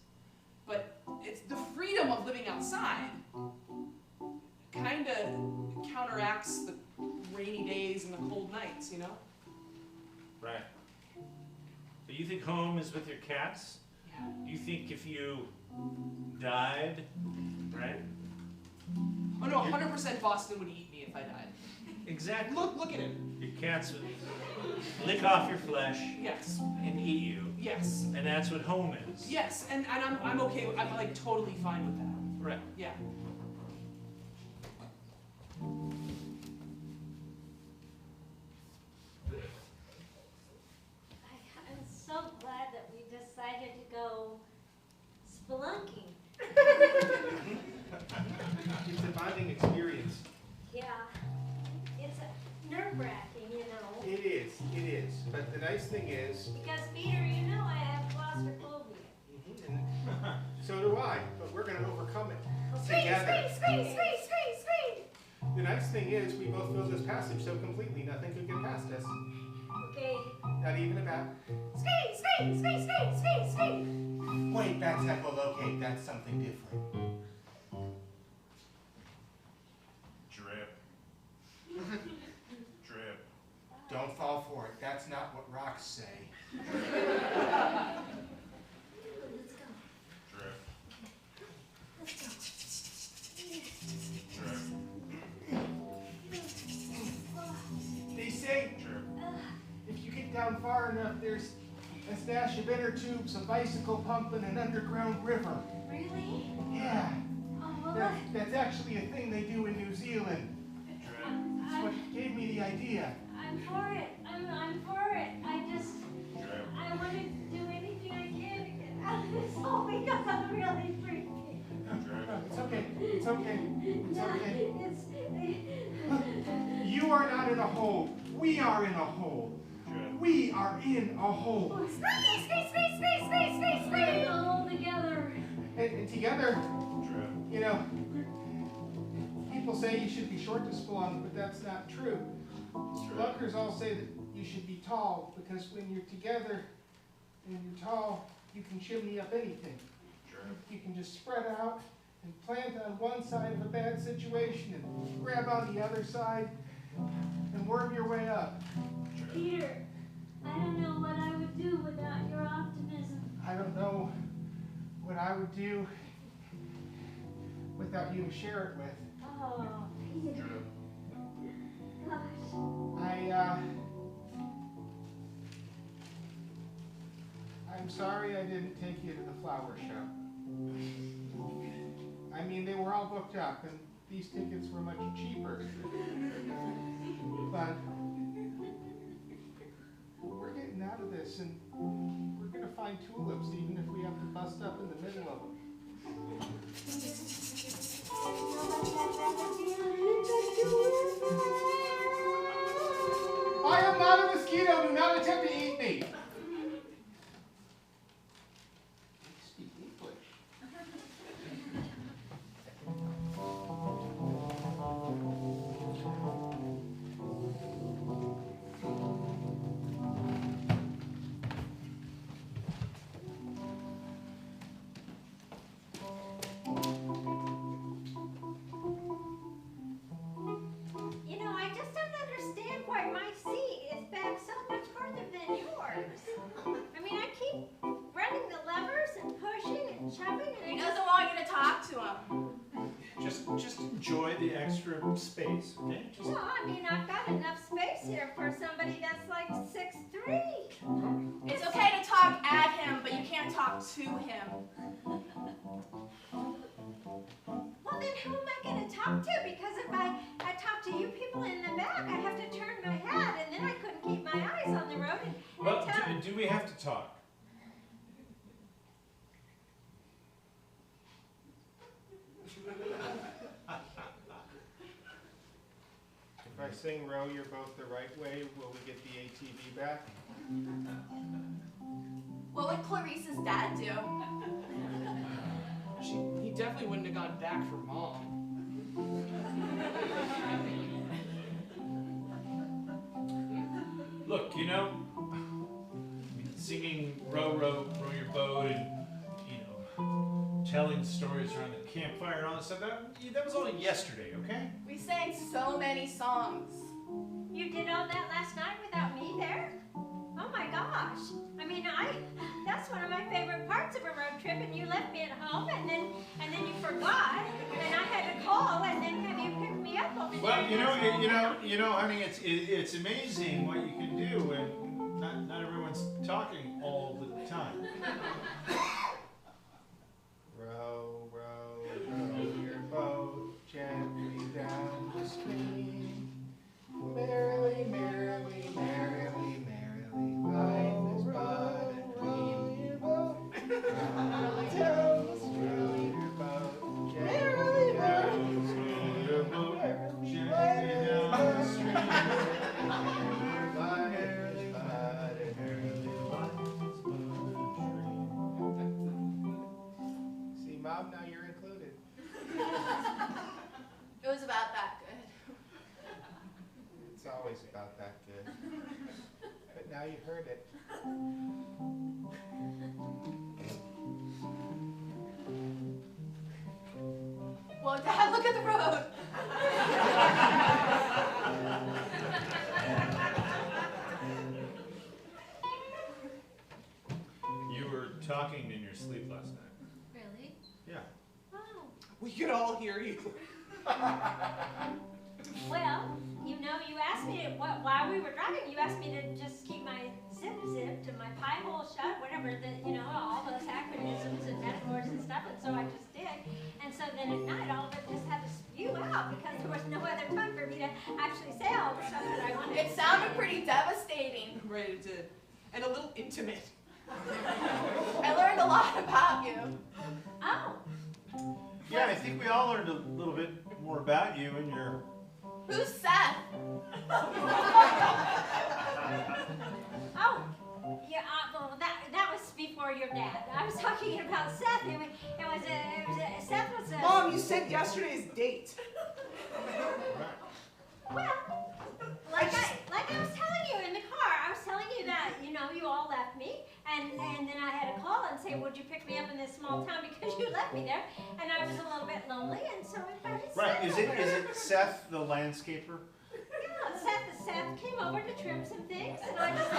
but it's the freedom of living outside kind of counteracts the rainy days and the cold nights, you know? Right. So you think home is with your cats? Yeah. You think if you died, right? Oh no, 100% Boston would eat me if I died. Exactly. Look at him. Your cats would lick off your flesh Yes. and eat you. Yes. And that's what home is. Yes, and I'm okay with, I'm like totally fine with that. Right. Yeah. I'm so glad that we decided to go spelunking. It's a bonding experience. Yeah, it's nerve-wracking, you know. It is. But the nice thing is, Because Peter, you know I have claustrophobia. and so do I, but we're going to overcome it Scream, together. scream, scream, scream, scream, scream. The nice thing is, we both fill this passage so completely, nothing could get past us. Okay, Not even a bat. Scream, scream, scream, scream, scream, scream. Wait, that's echolocate. That's something different. Drip. Drip. Don't fall for it. That's not what rocks say. let's go. Drip. Let's go. Drip. They say Drip. if you get down far enough, there's a stash of inner tubes, a bicycle pump, and an underground river. Really? Yeah, Oh, well, that's actually a thing they do in New Zealand. That's what gave me the idea. I'm for it. I'm for it. I Drip. want to do anything I can to get out of this hole because I'm really freaking. It's okay. It's okay. It's Yeah, okay. it's. You are not in a hole. We are in a hole. Drip. We are in a hole. Scream, scream, scream, scream, scream, scream, We're scream. all together. And together, Drip. you know, people say you should be short to spelunk, but that's not true. Spelunkers all say that you should be tall, because when you're together and you're tall, you can chimney up anything. Drip. You can just spread out and plant on one side of a bad situation and grab on the other side and worm your way up. Peter, I don't know what I would do without your optimism. I don't know what I would do without you to share it with. Oh, Peter. Drip. Gosh. I'm sorry I didn't take you to the flower show. I mean, they were all booked up, and these tickets were much cheaper. But we're getting out of this, and we're going to find tulips, even if we have to bust up in the middle of them. I am not a mosquito. Do not attempt to eat me. Speak English. You know, I just don't understand why my seat is back so much farther than yours. I mean, I keep running the levers and pushing and shoving and He doesn't want you to talk to him. Just enjoy the extra space, okay? Just No, I mean, I've got enough space here for somebody that's like 6'3". talk to him. Well, then who am I going to talk to? Because if I talk to you people in the back, I have to turn my head, and then I couldn't keep my eyes on the road. Well, do we have to talk? If I sing row your boat the right way, will we get the ATV back? What would Clarice's dad do? He definitely wouldn't have gone back for Mom. Look, you know, singing row, row, row your boat and, you know, telling stories around the campfire and all that stuff, that was all yesterday, okay? We sang so many songs. You did all that last night without me there? Oh my gosh. I mean, that's one of my favorite parts of a road trip, and you left me at home, and then you forgot, and I had to call, and then have you pick me up over there. Well, you know, honey, it's amazing what you can do when not everyone's talking all the time. Row, row, row your boat gently down the stream. Merrily, merrily, merrily, merrily, life is but a dream. Row down the stream, your boat gently down the stream. Your boat Merrily, gently down the stream. life is but a dream. See, Mom, now you're included. It was about that good. It's always about that good. But now you heard it. Well, Dad, look at the road. You were talking in your sleep last night. Really? Yeah. Oh. We could all hear you. Well, you know, you asked me while we were driving, you asked me to just keep my zip zipped and my pie hole shut, whatever, all those acronyms and metaphors and stuff, and so I just did. And so then at night, all of it just had to spew out because there was no other time for me to actually say all the stuff that I wanted. It sounded pretty devastating. Right, it did. And a little intimate. I learned a lot about you. Oh, Yeah, I think we all learned a little bit more about you and your... Who's Seth? oh, yeah. Well, that was before your dad. I was talking about Seth. Seth was a. Mom, you said yesterday's date. Well, like I was telling you in the car, I was telling you that, you all left me, and then I had to call and say, would you pick me up in this small town because you left me there, and I was a little bit lonely, and so I invited Right, Seth is over. it Seth the landscaper? Yeah, Seth came over to trim some things, and I just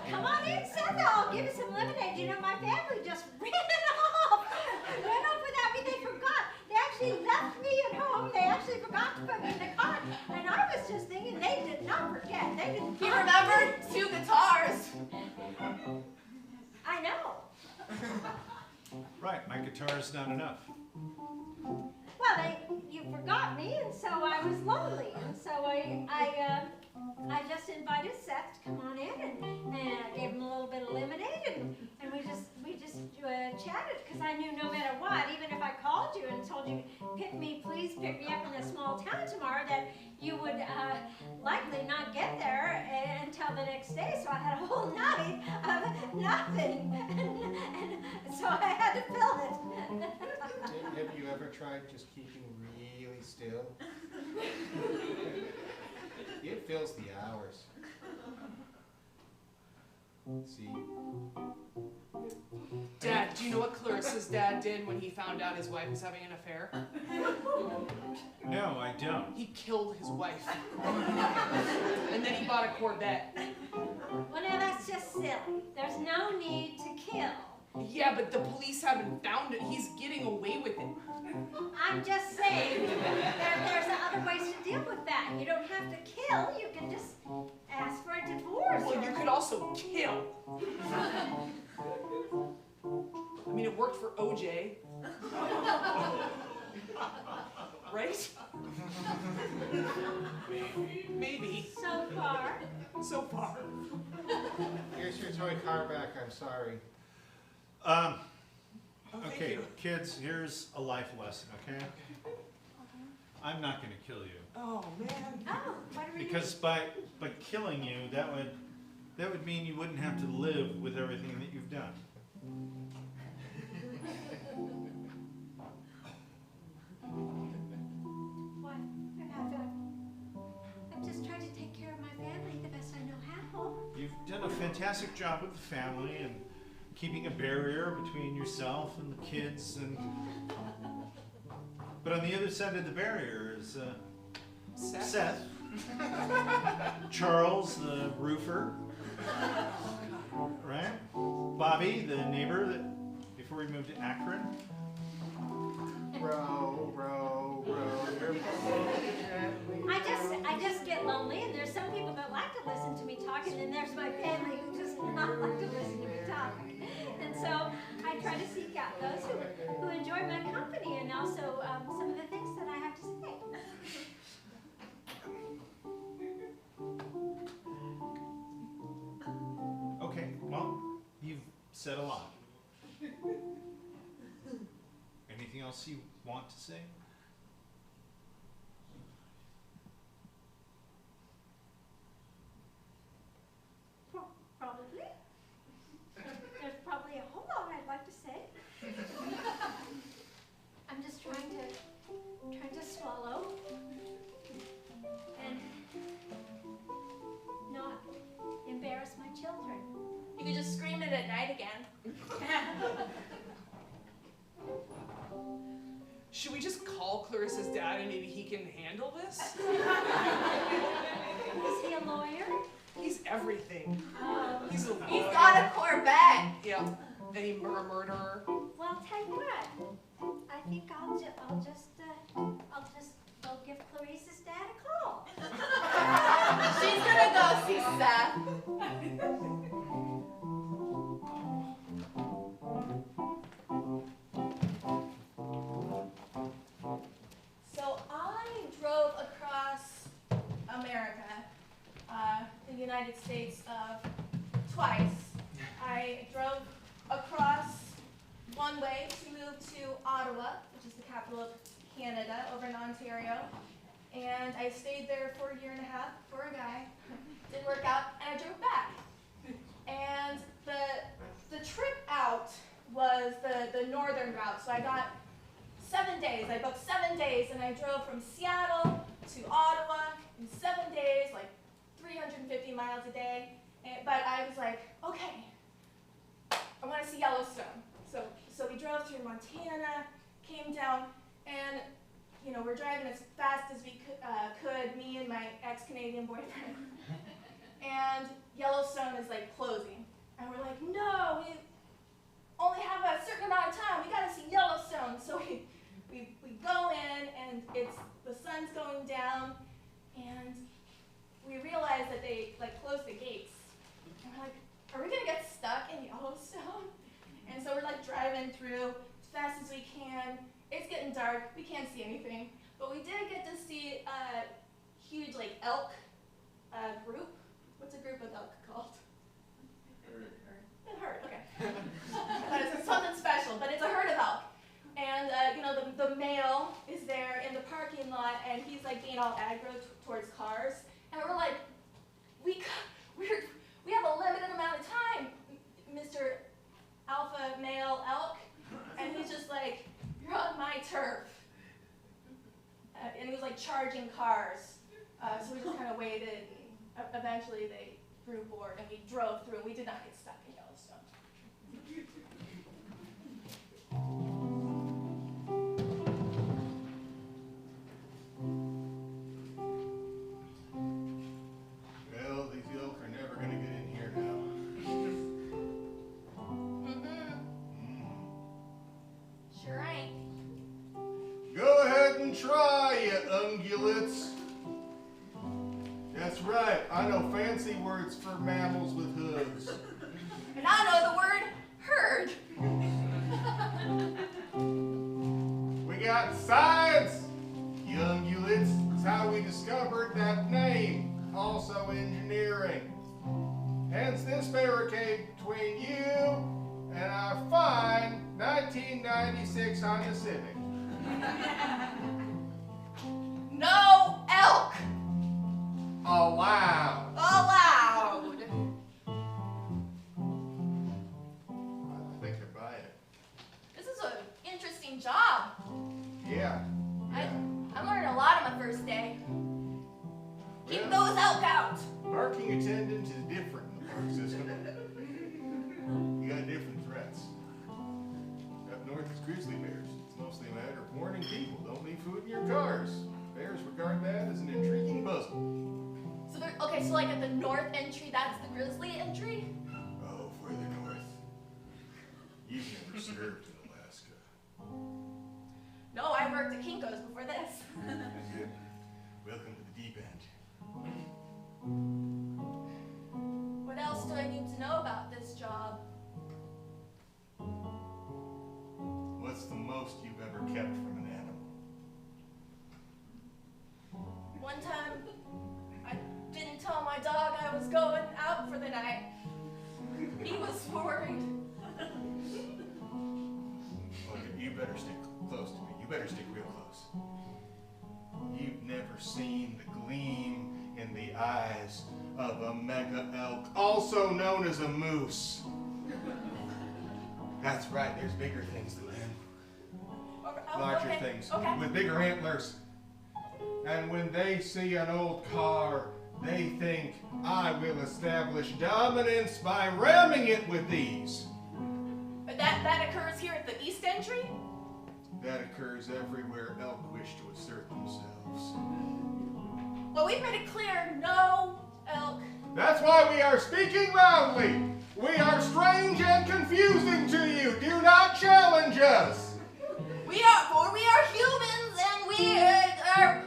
come on in, Seth, I'll give you some lemonade. My family just ran off without me. They forgot. They actually left me at home. They actually forgot to put me in the car, and I was just thinking they did not forget. They didn't. He remembered 2 guitars. I know. Right, my guitar is not enough. Well, you forgot me, and so I was lonely, and so I just invited Seth to come on in, and I gave him a little bit of lemonade, and we just chatted, because I knew no matter what, even if I called you and told you, please pick me up in a small town tomorrow, that you would likely not get there until the next day. So I had a whole night of nothing, and so I had to fill it. Have you ever tried just keeping really still? It fills the hours. See? Dad, do you know what Clarissa's dad did when he found out his wife was having an affair? No, I don't. He killed his wife. And then he bought a Corvette. Well, now that's just silly. There's no need to kill. Yeah, but the police haven't found it. He's getting away with it. I'm just saying there's other ways to deal with that. You don't have to kill. You can just ask for a divorce. Well, you could also kill. worked for OJ. Right? Maybe. So far. So far. Here's your toy car back, I'm sorry. Oh, thank Okay, you. kids, here's a life lesson, okay? I'm not gonna kill you. Oh, man. Oh, what are we Because by killing you, that would mean you wouldn't have to live with everything that you've done. What? I'm just trying to take care of my family the best I know how. You've done a fantastic job with the family and keeping a barrier between yourself and the kids, and but on the other side of the barrier is Seth, Charles the roofer, right? Bobby the neighbor that before he moved to Akron. Row, row, row, your boat gently. I just get lonely, and there's some people that like to listen to me talk, and then there's my family who does not like to listen to me talk. And so I try to seek out those who enjoy my company, and also some of the things that I have to say. Okay, well, you've said a lot. Anything else you want to say? Probably. There's probably a whole lot I'd like to say. I'm just trying to swallow and not embarrass my children. You could just scream it at night again. Should we just call Clarissa's dad and maybe he can handle this? Is he a lawyer? He's everything. He's a lawyer. He's got a Corvette. Yeah. And he murderer. Well, tell you what. I think I'll just go give Clarissa's dad a call. She's gonna go see Seth. So I drove across America, the United States, twice. I drove across one way to move to Ottawa, which is the capital of Canada, over in Ontario. And I stayed there for a year and a half for a guy. Didn't work out, and I drove back. And the trip out was the northern route, so I got 7 days. I booked 7 days, and I drove from Seattle to Ottawa in 7 days, like 350 miles a day. But I was like, okay, I want to see Yellowstone. So we drove through Montana, came down, and we're driving as fast as we could, me and my ex-Canadian boyfriend. And Yellowstone is like closing. And we're like, no, we only have a certain amount of time. We gotta see Yellowstone. So we go in, and the sun's going down, and we realize that they close the gates. And we're like, are we gonna get stuck in Yellowstone? And so we're driving through as fast as we can. It's getting dark, we can't see anything. But we did get to see a huge elk group. What's a group of elk called? A herd, okay. But it's something special, but it's a herd of elk. And the male is there in the parking lot, and he's being all aggro towards cars. And we're like, we have a limited amount of time, Mr. Alpha male elk. And he's just like, you're on my turf. And he was charging cars. So we just kind of waited, and eventually they grew bored, and we drove through, and we did not get stuck in Yellowstone. Well, these elk are never gonna get in here now. Sure ain't. Go ahead and try, you ungulates. That's right, I know fancy words for mammals with hooves. And I know the word herd. that name, also engineering. Hence this barricade between you and our fine 1996 Honda Civic. No elk Allowed. allowed. I think I buy it. This is an interesting job. Yeah. I learned a lot on my first day. Keep Well, those elk out. parking attendant is different in the park system. You got different threats. Up north is grizzly bears. It's mostly a matter of warning people don't leave food in your cars. Bears regard that as an intriguing puzzle. So okay, so like at the north entry, that's the grizzly entry? Oh, further north. You've never served in Alaska. No, I worked at Kinko's before this. Good. Welcome to the deep end. What else do I need to know about this job? What's the most you've ever kept from an animal? One time, I didn't tell my dog I was going out for the night. He was worried. Okay, you better stick close to me. You better stick real close. You've never seen the gleam in the eyes of a mega elk, also known as a moose. That's right, there's bigger things than them. Larger Okay, things, okay. with bigger antlers. And when they see an old car, they think, I will establish dominance by ramming it with these. But that occurs here at the east entry? That occurs everywhere elk wish to assert themselves. Well, we've made it clear, no elk. That's why we are speaking loudly. We are strange and confusing to you. Do not challenge us. We are humans, and we are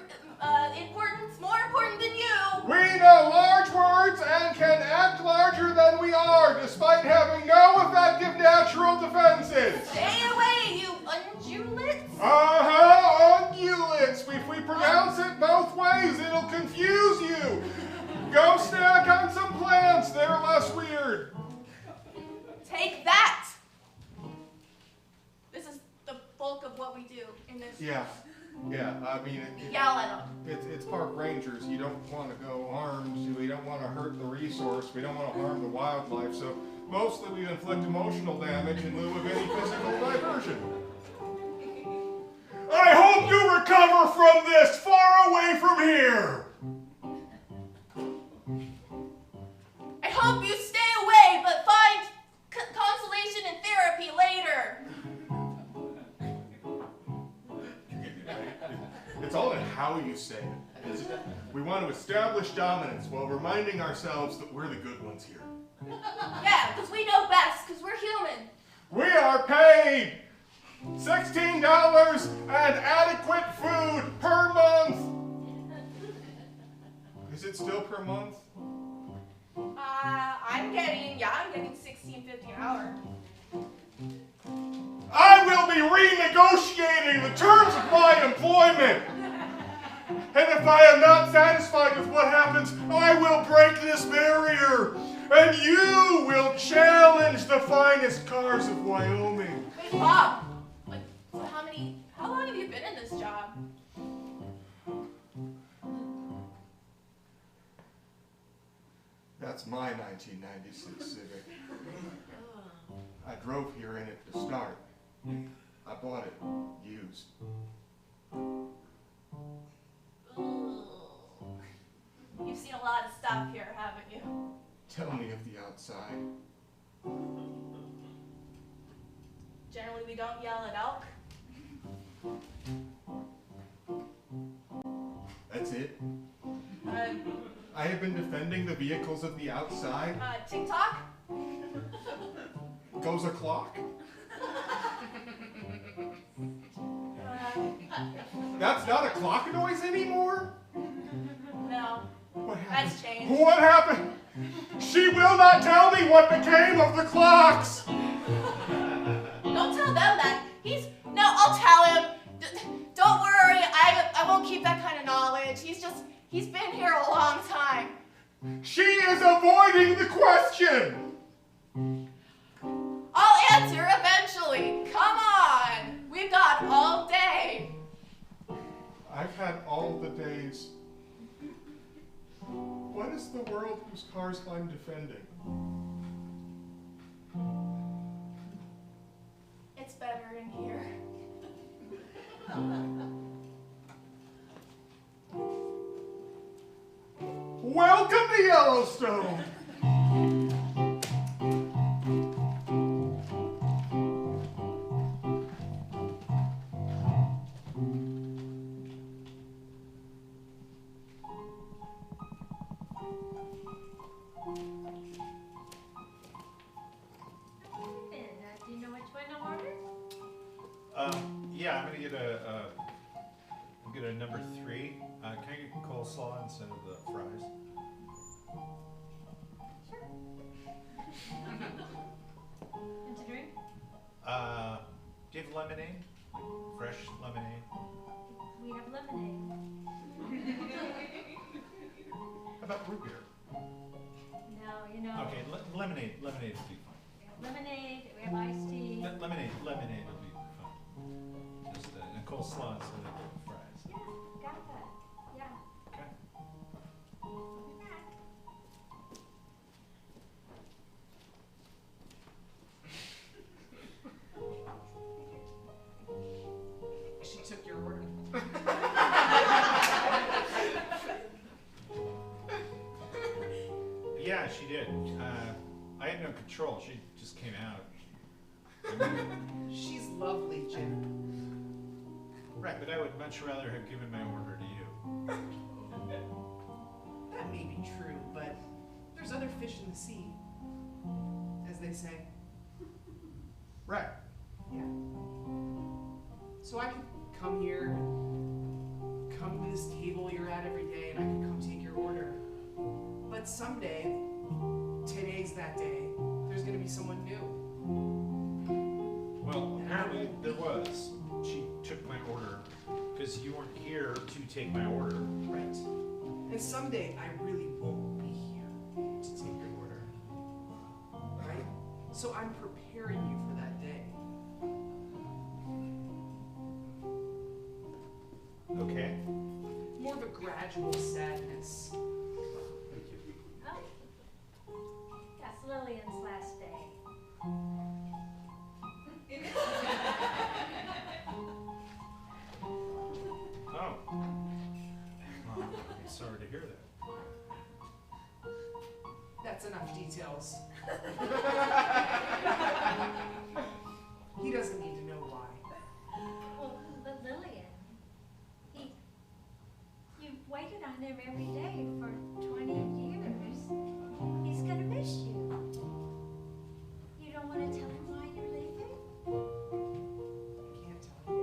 more important than you. We know large words and can act larger than we are, despite having no effective natural defenses. Stay away, you ungulates. Ungulates. If we pronounce it both ways, it'll confuse you. Go snack on some plants. They're less weird. Take that. This is the bulk of what we do in this. Yeah. I mean, Yell at them. it's park rangers. You don't want to go armed. We don't want to hurt the resource. We don't want to harm the wildlife. So mostly we inflict emotional damage in lieu of any physical diversion. I hope you recover from this far away from here. I hope you stay away, but find consolation and therapy later. It's all in how you say it. We want to establish dominance while reminding ourselves that we're the good ones here. Yeah, because we know best, because we're human. We are paid $16 and adequate food per month. Is it still per month? I'm getting $16.50 an hour. I will be renegotiating the terms of my employment. And if I am not satisfied with what happens, I will break this barrier. And you will challenge the finest cars of Wyoming. Wait, Bob. So how long have you been in this job? That's my 1996 Civic. I drove here in it to start. I bought it used. Ooh. You've seen a lot of stuff here, haven't you? Tell me of the outside. Generally, we don't yell at elk. That's it. Uh, I have been defending the vehicles of the outside. TikTok? Goes a clock. That's not a clock noise anymore? No, What happened? that's changed. What happened? She will not tell me what became of the clocks. Don't tell them that. No, I'll tell him. Don't worry, I won't keep that kind of knowledge. He's been here She is avoiding the question! I'll answer eventually. Come on. We've got all day. I've had all the days. What is the world whose cars I'm defending? It's better in here. Welcome to Yellowstone! Do you know which one to order? Yeah, I'm gonna get a number 3. Can I get coleslaw instead of the fries? Sure. And to drink? Do you have lemonade? Like fresh lemonade? We have lemonade. How about root beer? No, you know. Okay, lemonade would be fine. We have lemonade, we have iced tea. Lemonade will be fine. Just a coleslaw instead of the fries. Yeah, got that. Yeah. Okay. We'll be back. She took your order. Yeah, she did. I had no control. She just came out. She's lovely, Jim. Right, but I would much rather have given my order to you. That may be true, but there's other fish in the sea, as they say. Right. Yeah. So I could come here, come to this table you're at every day, and I could come take your order. But someday, today's that day, there's gonna be someone new. Well, apparently there was. She took my order because you weren't here to take my order. Right. And someday I really won't be here to take your order. Right? So I'm preparing you for that day. Okay. More of a gradual sadness. Thank you. Oh. That's Lillian's last day. Oh. Well, I'm sorry to hear that. That's enough details. He doesn't need to know why. Well, but Lillian, you've waited on him every day for 20 years. He's gonna miss you. You don't want to tell him why you're leaving? I can't tell you.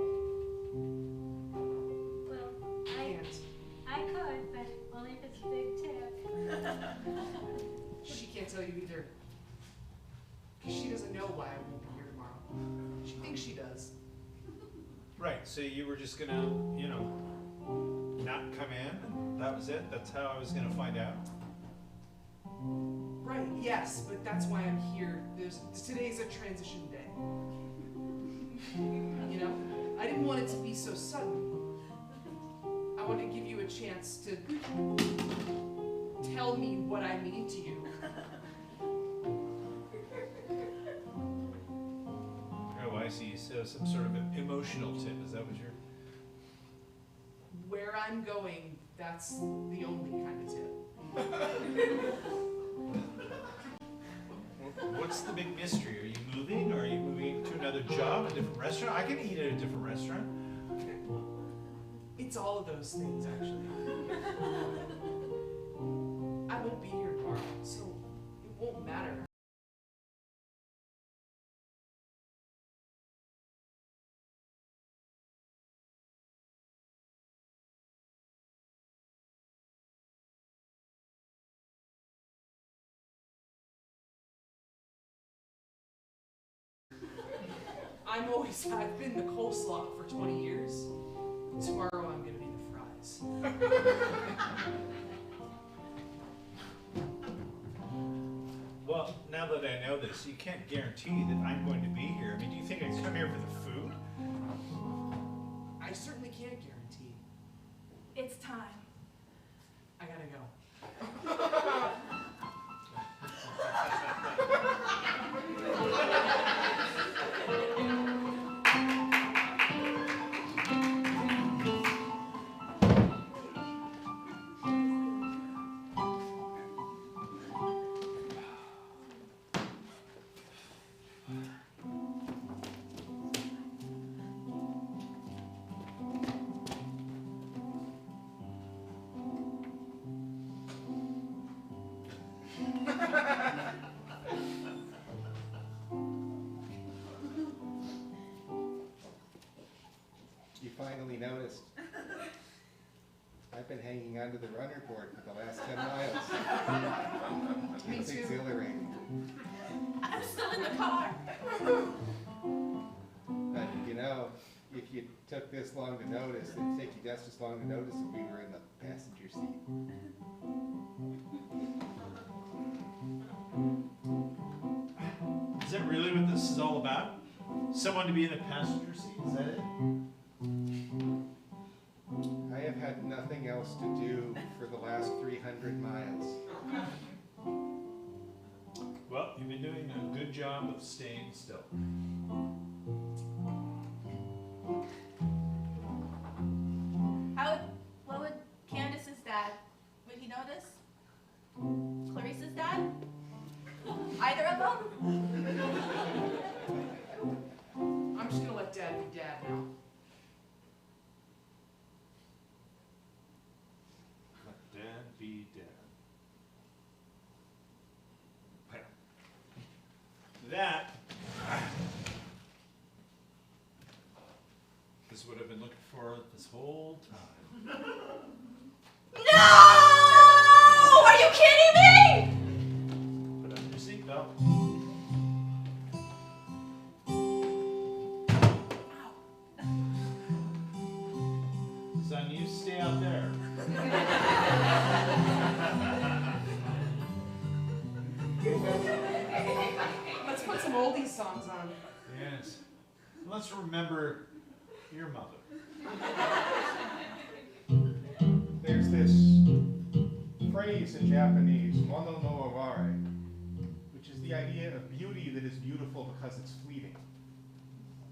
Well, Can't. I could, but only if it's a big tip. She can't tell you either. Because she doesn't know why I won't be here tomorrow. She thinks she does. Right, so you were just gonna, not come in, and that was it? That's how I was gonna find out? Right, yes, but that's why I'm here. Today's a transition day. I didn't want it to be so sudden. I want to give you a chance to tell me what I mean to you. Oh, I see. So some sort of an emotional tip. Is that what you're... Where I'm going, that's the only kind of tip. What's the big mystery? Are you moving? Or are you moving to another job, a different restaurant? I can eat at a different restaurant. It's all of those things, actually. I won't be here tomorrow, so it won't matter. I've been the coleslaw for 20 years. Tomorrow I'm gonna be the fries. now that I know this, you can't guarantee that I'm going to be here. I mean, do you think I'd come here for the food? I certainly can't guarantee. It's time. I gotta go. You finally noticed. I've been hanging onto the runner board for the last 10 miles. Me It's too. exhilarating. I'm still in the car. But you know, if you took this long to notice, it'd take you just as long to notice if we were in the passenger seat. Is that really what this is all about? Someone to be in the passenger seat? Is that it? I have had nothing else to do for the last 300 miles. Well, you've been doing a good job of staying still. What would Candace's dad, would he notice? Clarice's dad? Either of them? I'm just gonna let Dad be Dad now. Let Dad be Dad. Well, that is what I've been looking for this whole time. No! Are you kidding me? Put on your seatbelt. Son, you stay out there. Let's put some oldies songs on. Yes. Let's remember your mother. There's this phrase in Japanese, mono no aware, which is the idea of beauty that is beautiful because it's fleeting.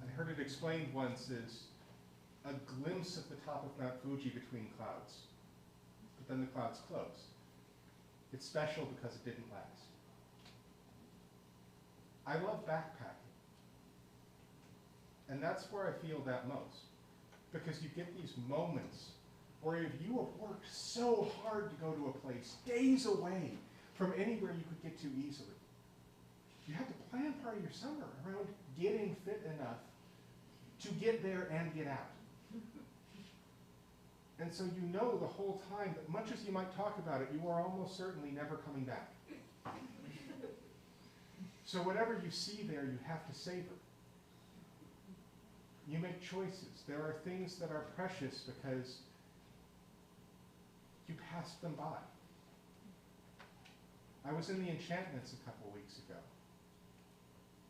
I heard it explained once as a glimpse of the top of Mount Fuji between clouds, but then the clouds close. It's special because it didn't last. I love backpacking, and that's where I feel that most, because you get these moments where if you have worked so hard to go to a place days away from anywhere you could get to easily, you have to plan part of your summer around getting fit enough to get there and get out. And so you know the whole time that much as you might talk about it, you are almost certainly never coming back. So whatever you see there, you have to savor. You make choices. There are things that are precious because you passed them by. I was in the Enchantments a couple weeks ago,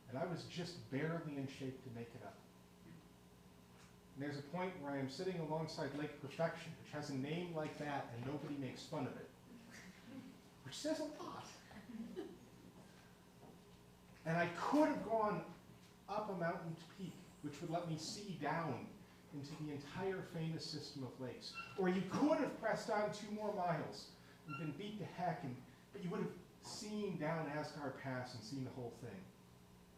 and I was just barely in shape to make it up. And there's a point where I am sitting alongside Lake Perfection, which has a name like that, and nobody makes fun of it, which says a lot. And I could have gone up a mountain peak, which would let me see down into the entire famous system of lakes. Or you could have pressed on 2 more miles and been beat to heck, but you would have seen down Asgard Pass and seen the whole thing.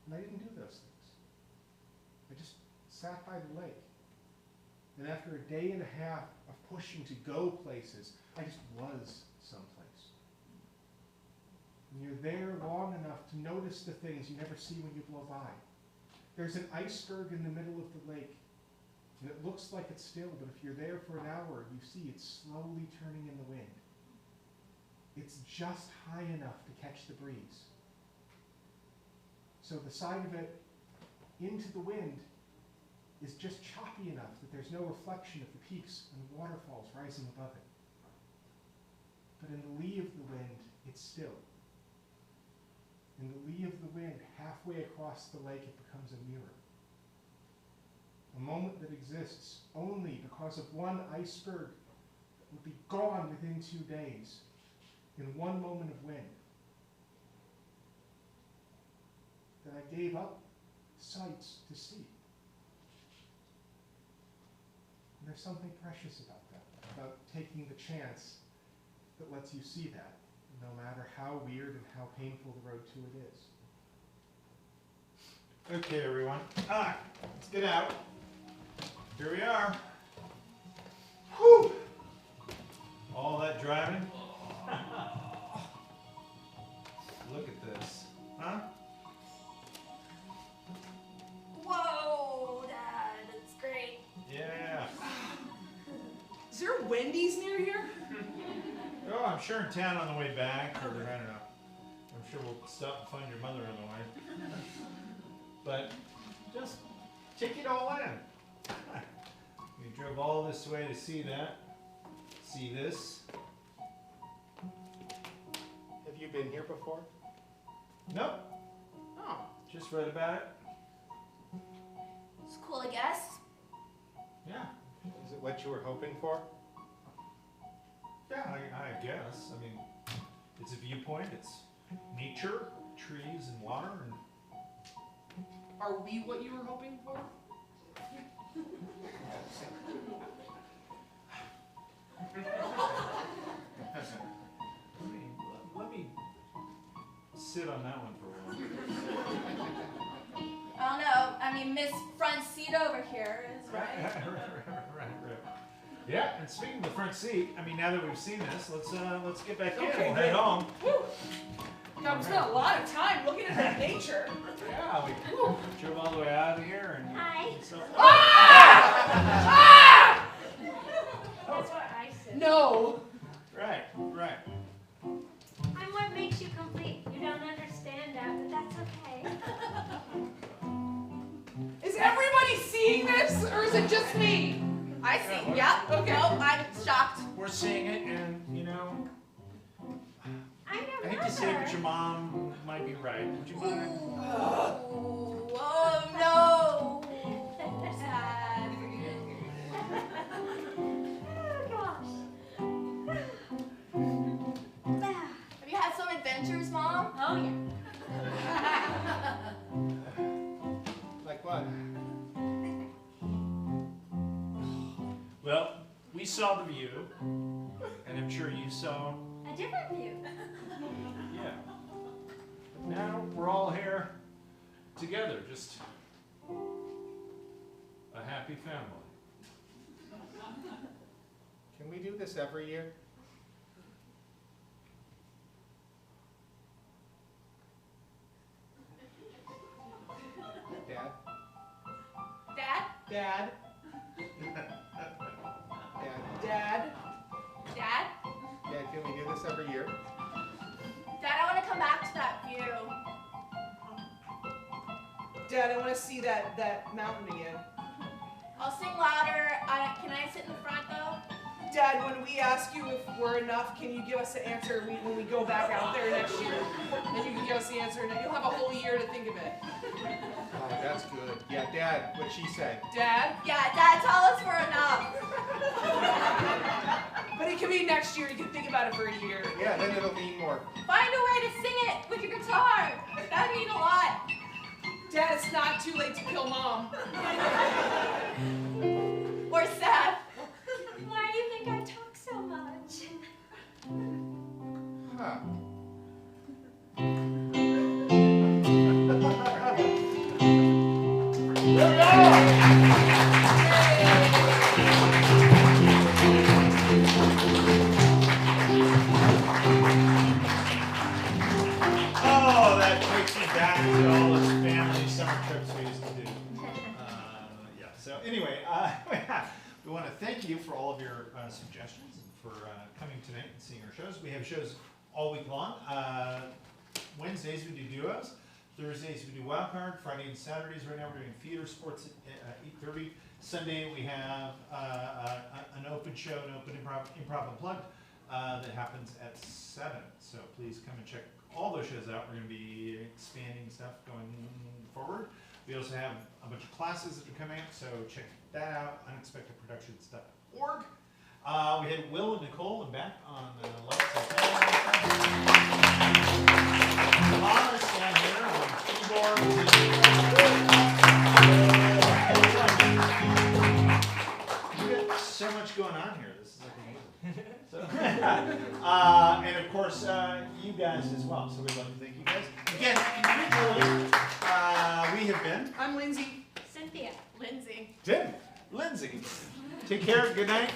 And I didn't do those things. I just sat by the lake. And after a day and a half of pushing to go places, I just was someplace. And you're there long enough to notice the things you never see when you blow by. There's an iceberg in the middle of the lake, and it looks like it's still, but if you're there for an hour, you see it's slowly turning in the wind. It's just high enough to catch the breeze. So the side of it into the wind is just choppy enough that there's no reflection of the peaks and the waterfalls rising above it. But in the lee of the wind, it's still. In the lee of the wind, halfway across the lake, it becomes a mirror. A moment that exists only because of one iceberg that will be gone within 2 days, in one moment of wind. That I gave up sights to see. And there's something precious about that, about taking the chance that lets you see that, no matter how weird and how painful the road to it is. Okay, everyone. Let's get out. Here we are. Whew! All that driving. Look at this. Huh? Whoa, Dad, that's great. Yeah. Is there a Wendy's near here? Oh, I'm sure in town on the way back, or I don't know. I'm sure we'll stop and find your mother on the way. But just take it all in. We drove all this way to see that. See this. Have you been here before? Nope. Oh. Just read about it. It's cool, I guess. Yeah. Is it what you were hoping for? Yeah, I guess. I mean, it's a viewpoint. It's nature, trees and water. And Are we what you were hoping for? let me sit on that one for a while. I don't know. I mean, Miss Front Seat over here is right. Right. Yeah, and speaking of the front seat, I mean, now that we've seen this, let's get back in. Okay, We'll good. head home. Woo. God, we spent a lot of time looking at that nature. Yeah, we drove all the way out of here and. Hi. and so. That's what I said. No. Right. I'm what makes you complete. You don't understand that, but that's okay. Is everybody seeing this, or is it just me? I see. Yeah, Yep. okay. Nope, I'm shocked. We're seeing it, and you know, I'm your I hate to say it, but your mom might be right. Would you mind? Oh no. Sad. Oh gosh. Have you had some adventures, Mom? Oh yeah. Like what? Well, we saw the view, and I'm sure you saw. A different view. Yeah. But now we're all here together, just a happy family. Can we do this every year? Dad? Dad? Dad. Dad? Dad. Dad? Dad, can we do this every year? Dad, I want to come back to that view. Dad, I want to see that mountain again. I'll sing louder. Can I sit in the front though? Dad, when we ask you if we're enough, can you give us the answer when we go back out there next year? And you can give us the answer, and you'll have a whole year to think of it. Oh, that's good. Yeah, Dad, what she said. Dad? Yeah, Dad, tell us we're enough. But it can be next year. You can think about it for a year. Yeah, then it'll mean more. Find a way to sing it with your guitar. That'd mean a lot. Dad, it's not too late to kill Mom. Or Seth. Why do you think I talk so much? Huh. Oh, that takes me back to all those family summer trips we used to do. Yeah. So anyway, we want to thank you for all of your suggestions and for coming tonight and seeing our shows. We have shows all week long. Wednesdays we do duos. Thursdays we do wild card. Friday and Saturdays right now we're doing theater sports at 8:30. Sunday we have an open show, an open improv unplugged. that happens at 7. So please come and check all those shows out. We're going to be expanding stuff going forward. We also have a bunch of classes that are coming up, so check that out, unexpectedproductionstuff.org. We had Will and Nicole and back on lights and Thomas down here on keyboard. We got so much going on here. This is like amazing. So, and of course, you guys as well. So we'd love to thank you guys. Again, individually, we have been. I'm Lindsay. Cynthia. Lindsay. Tim. Lindsay. Take care. Good night.